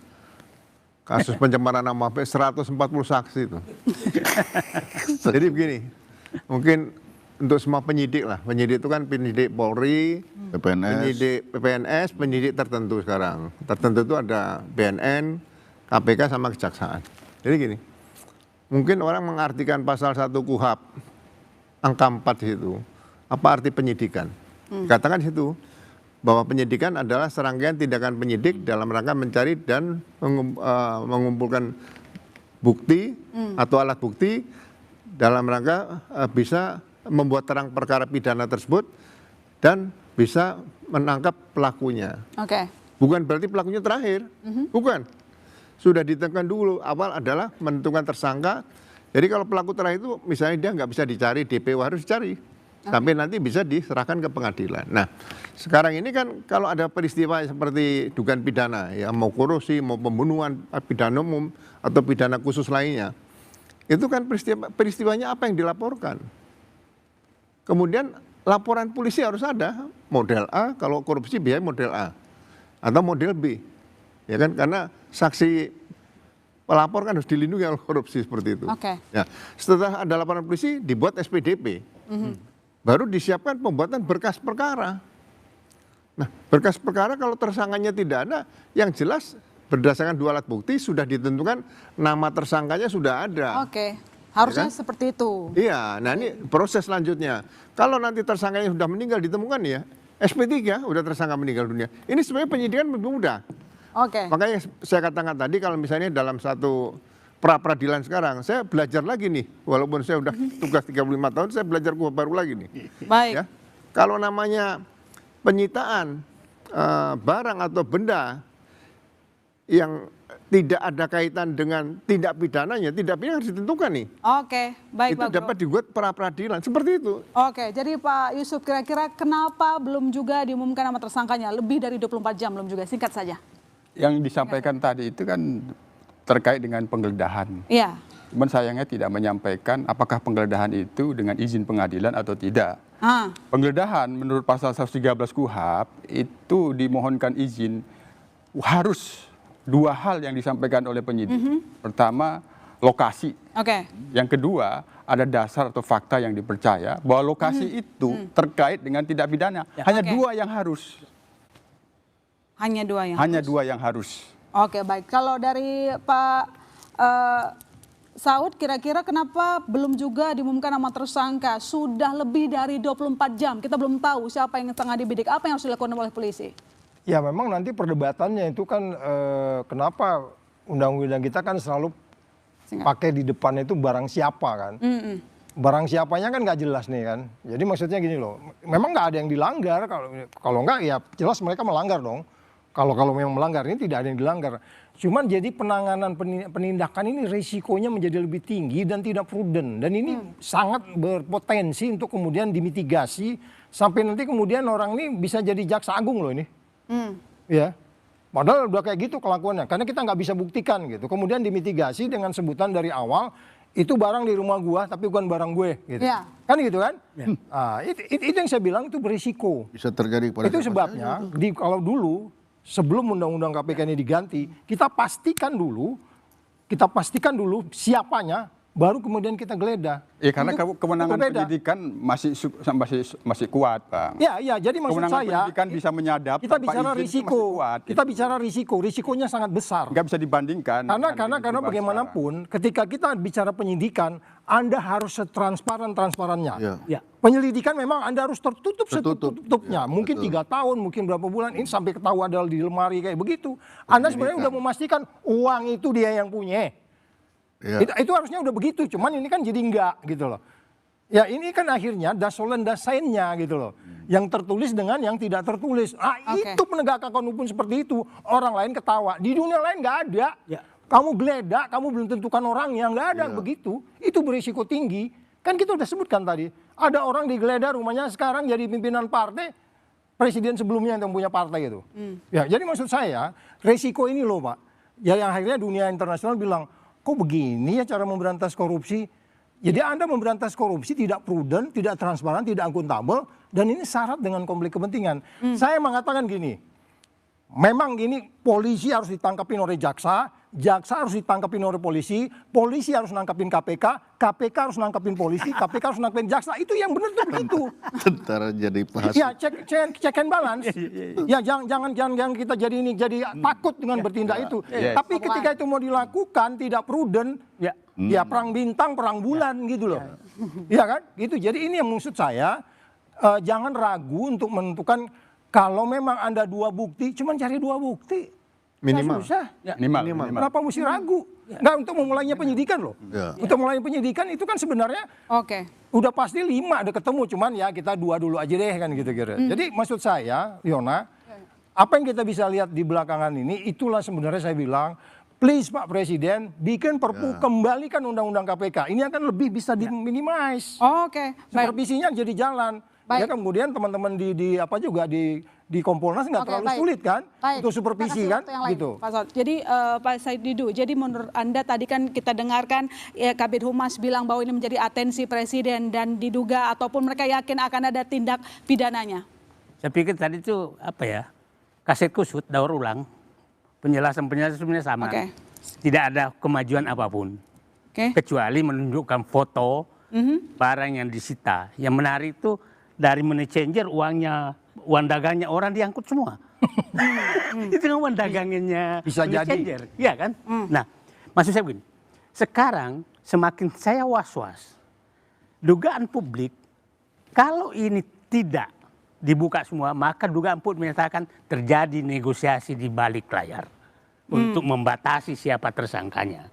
kasus pencemaran nama baik 140 saksi itu. Jadi begini, mungkin untuk semua penyidik lah. Penyidik itu kan penyidik Polri, penyidik PPNS, penyidik tertentu sekarang. Tertentu itu ada BNN, KPK sama Kejaksaan. Jadi gini, mungkin orang mengartikan pasal 1 KUHP, angka 4 di situ. Apa arti penyidikan? Dikatakan di situ, bahwa penyidikan adalah serangkaian tindakan penyidik dalam rangka mencari dan mengumpulkan bukti atau alat bukti dalam rangka bisa membuat terang perkara pidana tersebut dan bisa menangkap pelakunya. Oke. Bukan berarti pelakunya terakhir, bukan. Sudah ditentukan dulu, awal adalah menentukan tersangka. Jadi kalau pelaku terakhir itu misalnya dia nggak bisa dicari, DPO harus dicari. Sampai nanti bisa diserahkan ke pengadilan. Nah, sekarang ini kan kalau ada peristiwa seperti dugaan pidana, ya mau korupsi, mau pembunuhan, pidana umum, atau pidana khusus lainnya, itu kan peristiwanya apa yang dilaporkan. Kemudian laporan polisi harus ada, model A, kalau korupsi biasanya model A, atau model B. Ya kan, karena saksi pelapor kan harus dilindungi oleh korupsi seperti itu. Ya, setelah ada laporan polisi, dibuat SPDP. Baru disiapkan pembuatan berkas perkara. Nah, berkas perkara kalau tersangkanya tidak ada, yang jelas berdasarkan 2 alat bukti sudah ditentukan nama tersangkanya sudah ada. Oke, harusnya ya kan? seperti itu. Iya, nah ini proses selanjutnya. Kalau nanti tersangkanya sudah meninggal ditemukan ya, SP3 udah tersangka meninggal dunia. Ini sebenarnya penyidikan lebih mudah. Oke. Makanya saya katakan tadi kalau misalnya dalam satu pra-peradilan sekarang, saya belajar lagi nih, walaupun saya udah tugas 35 tahun, saya belajar baru lagi nih. Baik. Ya, kalau namanya penyitaan barang atau benda yang tidak ada kaitan dengan tindak pidananya, tindak pidana harus ditentukan nih. Oke, baik itu Pak dapat dibuat pra-peradilan, seperti itu. Oke, jadi Pak Yusuf kira-kira kenapa belum juga diumumkan nama tersangkanya? Lebih dari 24 jam belum juga, singkat saja. Yang disampaikan tadi itu kan terkait dengan penggeledahan. Iya. Cuman sayangnya tidak menyampaikan apakah penggeledahan itu dengan izin pengadilan atau tidak. Penggeledahan menurut pasal 113 KUHP itu dimohonkan izin harus 2 hal yang disampaikan oleh penyidik. Pertama, lokasi. Yang kedua, ada dasar atau fakta yang dipercaya bahwa lokasi itu terkait dengan tindak pidana. Hanya 2 yang harus. Hanya 2 yang Hanya 2 yang harus. Oke, baik. Kalau dari Pak Saud, kira-kira kenapa belum juga diumumkan nama tersangka? Sudah lebih dari 24 jam, kita belum tahu siapa yang tengah dibidik. Apa yang harus dilakukan oleh polisi? Ya memang nanti perdebatannya itu kan kenapa undang-undang kita kan selalu pakai di depannya itu barang siapa kan. Barang siapanya kan nggak jelas nih kan. Jadi maksudnya gini loh, memang nggak ada yang dilanggar. Kalau nggak ya jelas mereka melanggar dong. Kalau memang melanggar, ini tidak ada yang dilanggar. Cuman jadi penanganan penindakan ini risikonya menjadi lebih tinggi dan tidak prudent. Dan ini sangat berpotensi untuk kemudian dimitigasi sampai nanti kemudian orang ini bisa jadi jaksa agung loh ini. Ya, padahal udah kayak gitu kelakuannya. Karena kita nggak bisa buktikan gitu. Kemudian dimitigasi dengan sebutan dari awal itu barang di rumah gua tapi bukan barang gue. Gitu. Kan gitu kan? Itu yang saya bilang itu berisiko. Bisa terjadi pada itu sebabnya kalau dulu sebelum undang-undang KPK ini diganti, kita pastikan dulu siapanya, baru kemudian kita geledah. Ya karena kewenangan penyidikan masih kuat, Pak. Ya, jadi maksud kewenangan saya penyidikan bisa menyadap. Kita bicara risiko, kita bicara risikonya sangat besar. Nggak bisa dibandingkan. Karena bagaimanapun, ketika kita bicara penyidikan, Anda harus setransparan-transparannya. Ya. Penyelidikan memang Anda harus tertutup setutup-tutupnya. Mungkin 3 tahun, mungkin berapa bulan, ini sampai ketahuan adalah di lemari kayak begitu. Anda sebenarnya udah memastikan uang itu dia yang punya. Itu harusnya udah begitu, cuman ini kan jadi enggak gitu loh. Ya ini kan akhirnya dasolen dasainnya gitu loh. Yang tertulis dengan yang tidak tertulis. Itu penegakan hukum seperti itu. Orang lain ketawa. Di dunia lain nggak ada. Kamu geledah, kamu belum tentukan orang yang nggak ada begitu. Itu berisiko tinggi. Kan kita udah sebutkan tadi. Ada orang digeledah rumahnya sekarang jadi pimpinan partai. Presiden sebelumnya yang punya partai itu. Ya, jadi maksud saya resiko ini loh Pak. Ya yang akhirnya dunia internasional bilang, kok begini ya cara memberantas korupsi? Jadi Anda memberantas korupsi tidak prudent, tidak transparan, tidak akuntabel, dan ini syarat dengan konflik kepentingan. Saya mengatakan gini, memang ini polisi harus ditangkapin oleh jaksa harus ditangkapin oleh polisi harus nangkapin KPK harus nangkapin polisi, KPK harus nangkapin jaksa. Itu yang benar tuh begitu. Tentara jadi bahas. Ya, check and balance. Ya, jangan kita jadi takut dengan bertindak itu. Tapi ketika itu mau dilakukan tidak prudent, ya perang bintang, perang bulan gitu loh. Iya kan? Gitu. Jadi ini yang maksud saya, jangan ragu untuk menentukan Kalau memang Anda 2 bukti, cuman cari 2 bukti. Minimal. Susah. Minimal. Kenapa mesti ragu? Nggak, untuk memulainya penyidikan loh. Untuk mulai penyidikan itu kan sebenarnya udah pasti 5 ada ketemu, cuman ya kita 2 dulu aja deh kan gitu kira. Jadi maksud saya, Yona, apa yang kita bisa lihat di belakangan ini, itulah sebenarnya saya bilang, please Pak Presiden, bikin perpu, kembalikan undang-undang KPK. Ini akan lebih bisa diminimize. Supervisinya jadi jalan. Ya kemudian teman-teman di apa juga di Kompolnas nggak terlalu sulit kan untuk supervisi kan gitu. Pak Saud. Jadi Pak Said Didu, jadi menurut Anda tadi kan kita dengarkan Kabid Humas bilang bahwa ini menjadi atensi Presiden dan diduga ataupun mereka yakin akan ada tindak pidananya. Saya pikir tadi itu apa ya, kaset kusut, daur ulang, penjelasan sebenarnya sama. Tidak ada kemajuan apapun. Kecuali menunjukkan foto barang yang disita. Yang menarik itu dari money changer uang dagangnya orang diangkut semua. Itu kan uang dagangnya bisa jadi. Changer, iya kan? Nah, maksud saya begini. Sekarang semakin saya was-was. Dugaan publik kalau ini tidak dibuka semua, maka dugaan publik menyatakan terjadi negosiasi di balik layar untuk membatasi siapa tersangkanya.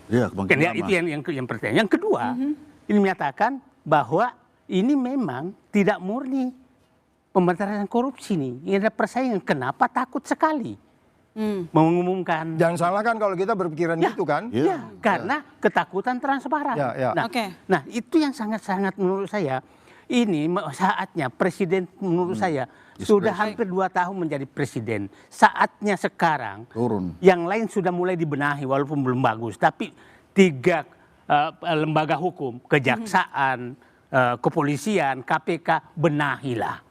Iya, Itu yang pertama. Yang kedua, ini menyatakan bahwa ini memang tidak murni pemberantasan korupsi nih. Ini ada persaingan. Kenapa takut sekali mengumumkan? Jangan salah kan kalau kita berpikiran gitu kan. Karena ketakutan transparan. Nah, itu yang sangat-sangat menurut saya. Ini saatnya Presiden menurut saya sudah hampir 2 tahun menjadi Presiden. Saatnya sekarang turun. Yang lain sudah mulai dibenahi walaupun belum bagus. Tapi 3 lembaga hukum, kejaksaan, kepolisian, KPK, benahilah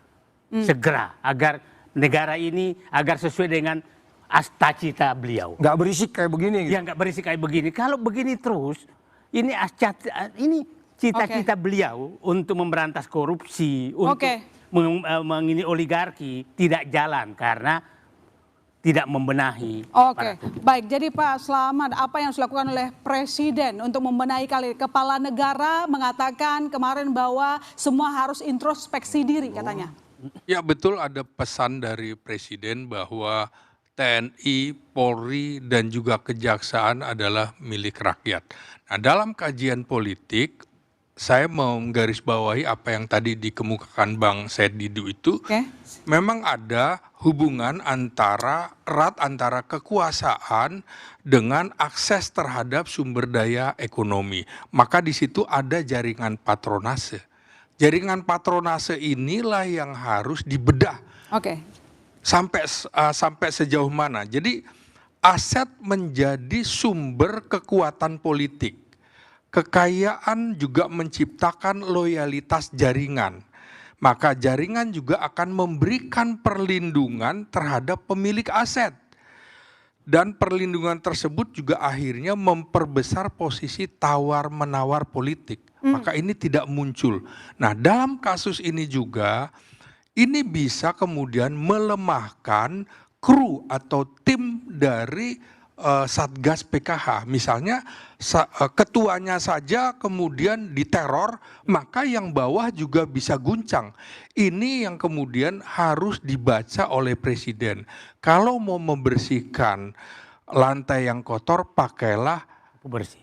segera agar negara ini agar sesuai dengan cita beliau. Nggak berisik kayak begini. Ya nggak berisik kayak begini. Kalau begini terus, ini cita-cita beliau untuk memberantas korupsi, untuk mengini oligarki tidak jalan karena tidak membenahi. Baik. Jadi Pak Slamet, apa yang dilakukan oleh Presiden untuk membenahi kepala negara mengatakan kemarin bahwa semua harus introspeksi diri katanya. Ya betul, ada pesan dari Presiden bahwa TNI, Polri, dan juga Kejaksaan adalah milik rakyat. Nah, dalam kajian politik, saya mau menggarisbawahi apa yang tadi dikemukakan Bang Said Didu itu. Memang ada hubungan erat antara kekuasaan dengan akses terhadap sumber daya ekonomi. Maka di situ ada jaringan patronase. Jaringan patronase inilah yang harus dibedah. Sampai sejauh mana. Jadi aset menjadi sumber kekuatan politik. Kekayaan juga menciptakan loyalitas jaringan. Maka jaringan juga akan memberikan perlindungan terhadap pemilik aset. Dan perlindungan tersebut juga akhirnya memperbesar posisi tawar-menawar politik. Maka ini tidak muncul. Nah, dalam kasus ini juga, ini bisa kemudian melemahkan kru atau tim dari Satgas PKH. Misalnya ketuanya saja kemudian diteror, maka yang bawah juga bisa guncang. Ini yang kemudian harus dibaca oleh Presiden. Kalau mau membersihkan lantai yang kotor, pakailah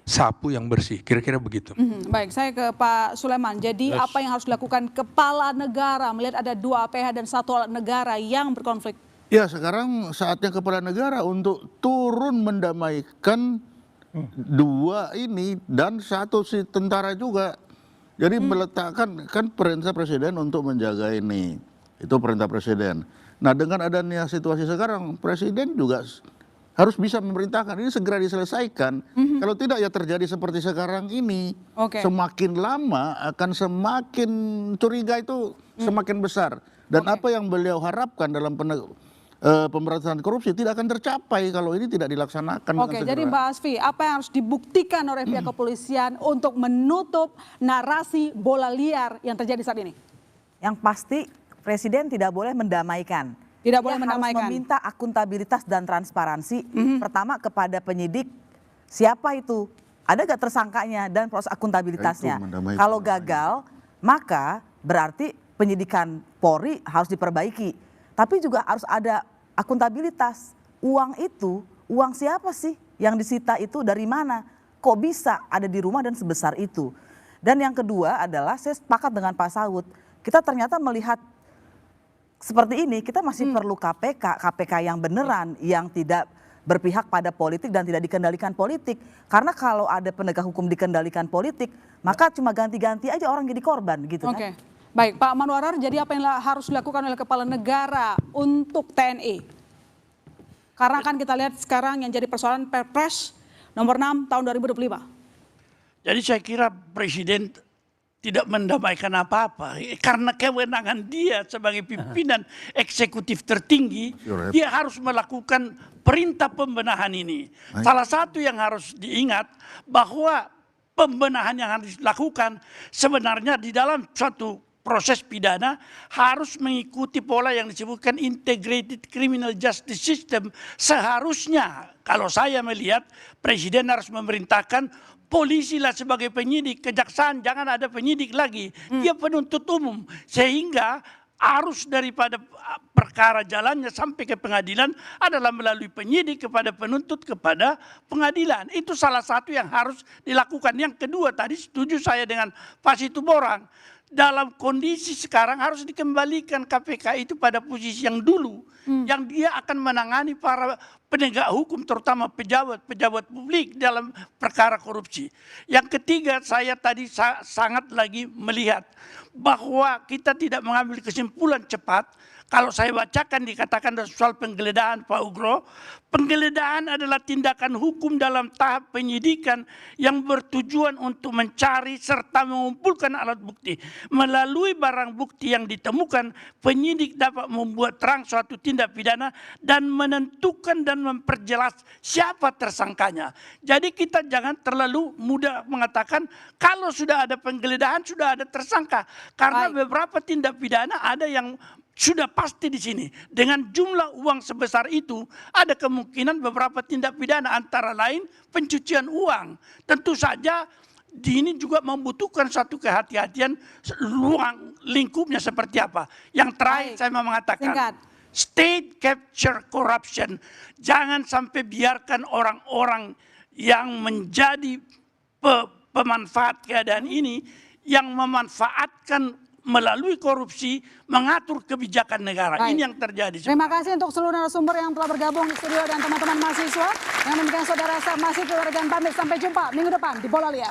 sapu yang bersih. Kira-kira begitu. Baik, saya ke Pak Sulaiman. Jadi apa yang harus dilakukan kepala negara melihat ada 2 APH dan 1 alat negara yang berkonflik? Ya, sekarang saatnya kepala negara untuk turun mendamaikan 2 ini dan 1 si tentara juga. Jadi meletakkan, kan perintah Presiden untuk menjaga ini. Itu perintah Presiden. Nah, dengan adanya situasi sekarang, Presiden juga harus bisa memerintahkan ini segera diselesaikan. Kalau tidak ya terjadi seperti sekarang ini. Semakin lama akan semakin curiga itu semakin besar. Dan apa yang beliau harapkan dalam pemberantasan korupsi tidak akan tercapai kalau ini tidak dilaksanakan. Jadi Mbak Asfi, apa yang harus dibuktikan oleh pihak kepolisian untuk menutup narasi bola liar yang terjadi saat ini? Yang pasti Presiden tidak boleh mendamaikan. Tidak boleh mendamaikan. Harus meminta akuntabilitas dan transparansi. Pertama kepada penyidik, siapa itu? Ada gak tersangkanya dan proses akuntabilitasnya. Kalau gagal, maka berarti penyidikan Polri harus diperbaiki. Tapi juga harus ada akuntabilitas. Uang itu, uang siapa sih yang disita itu dari mana? Kok bisa ada di rumah dan sebesar itu? Dan yang kedua adalah saya sepakat dengan Pak Saud. Kita ternyata melihat seperti ini, kita masih perlu KPK yang beneran, yang tidak berpihak pada politik dan tidak dikendalikan politik. Karena kalau ada penegak hukum dikendalikan politik, maka cuma ganti-ganti aja orang jadi korban gitu kan. Baik, Pak Manwarar, jadi apa yang harus dilakukan oleh kepala negara untuk TNI? Karena kan kita lihat sekarang yang jadi persoalan Perpres nomor 6 tahun 2025. Jadi saya kira Presiden tidak mendamaikan apa-apa. Karena kewenangan dia sebagai pimpinan eksekutif tertinggi, dia harus melakukan perintah pembenahan ini. Salah satu yang harus diingat bahwa pembenahan yang harus dilakukan sebenarnya di dalam suatu proses pidana harus mengikuti pola yang disebutkan integrated criminal justice system. Seharusnya kalau saya melihat Presiden harus memerintahkan polisi lah sebagai penyidik, kejaksaan jangan ada penyidik lagi, dia penuntut umum, sehingga arus daripada perkara jalannya sampai ke pengadilan adalah melalui penyidik kepada penuntut kepada pengadilan. Itu salah satu yang harus dilakukan. Yang kedua, tadi setuju saya dengan Pak Situborang, dalam kondisi sekarang harus dikembalikan KPK itu pada posisi yang dulu, yang dia akan menangani para penegak hukum, terutama pejabat publik dalam perkara korupsi. Yang ketiga, saya tadi sangat lagi melihat bahwa kita tidak mengambil kesimpulan cepat. Kalau saya bacakan dikatakan soal penggeledahan Pak Ugro, penggeledahan adalah tindakan hukum dalam tahap penyidikan yang bertujuan untuk mencari serta mengumpulkan alat bukti. Melalui barang bukti yang ditemukan, penyidik dapat membuat terang suatu tindak pidana dan menentukan dan memperjelas siapa tersangkanya. Jadi kita jangan terlalu mudah mengatakan kalau sudah ada penggeledahan sudah ada tersangka. Karena beberapa tindak pidana ada yang sudah pasti di sini. Dengan jumlah uang sebesar itu, ada kemungkinan beberapa tindak pidana antara lain pencucian uang. Tentu saja ini juga membutuhkan satu kehati-hatian ruang lingkupnya seperti apa. Yang terakhir saya mau mengatakan, state capture corruption. Jangan sampai biarkan orang-orang yang menjadi pemanfaat keadaan ini, yang memanfaatkan melalui korupsi mengatur kebijakan negara. Ini yang terjadi. Terima kasih untuk seluruh narasumber yang telah bergabung di studio dan teman-teman mahasiswa. Yang demikian saudara saya masih keluarga pamit, sampai jumpa minggu depan di Bola Liar.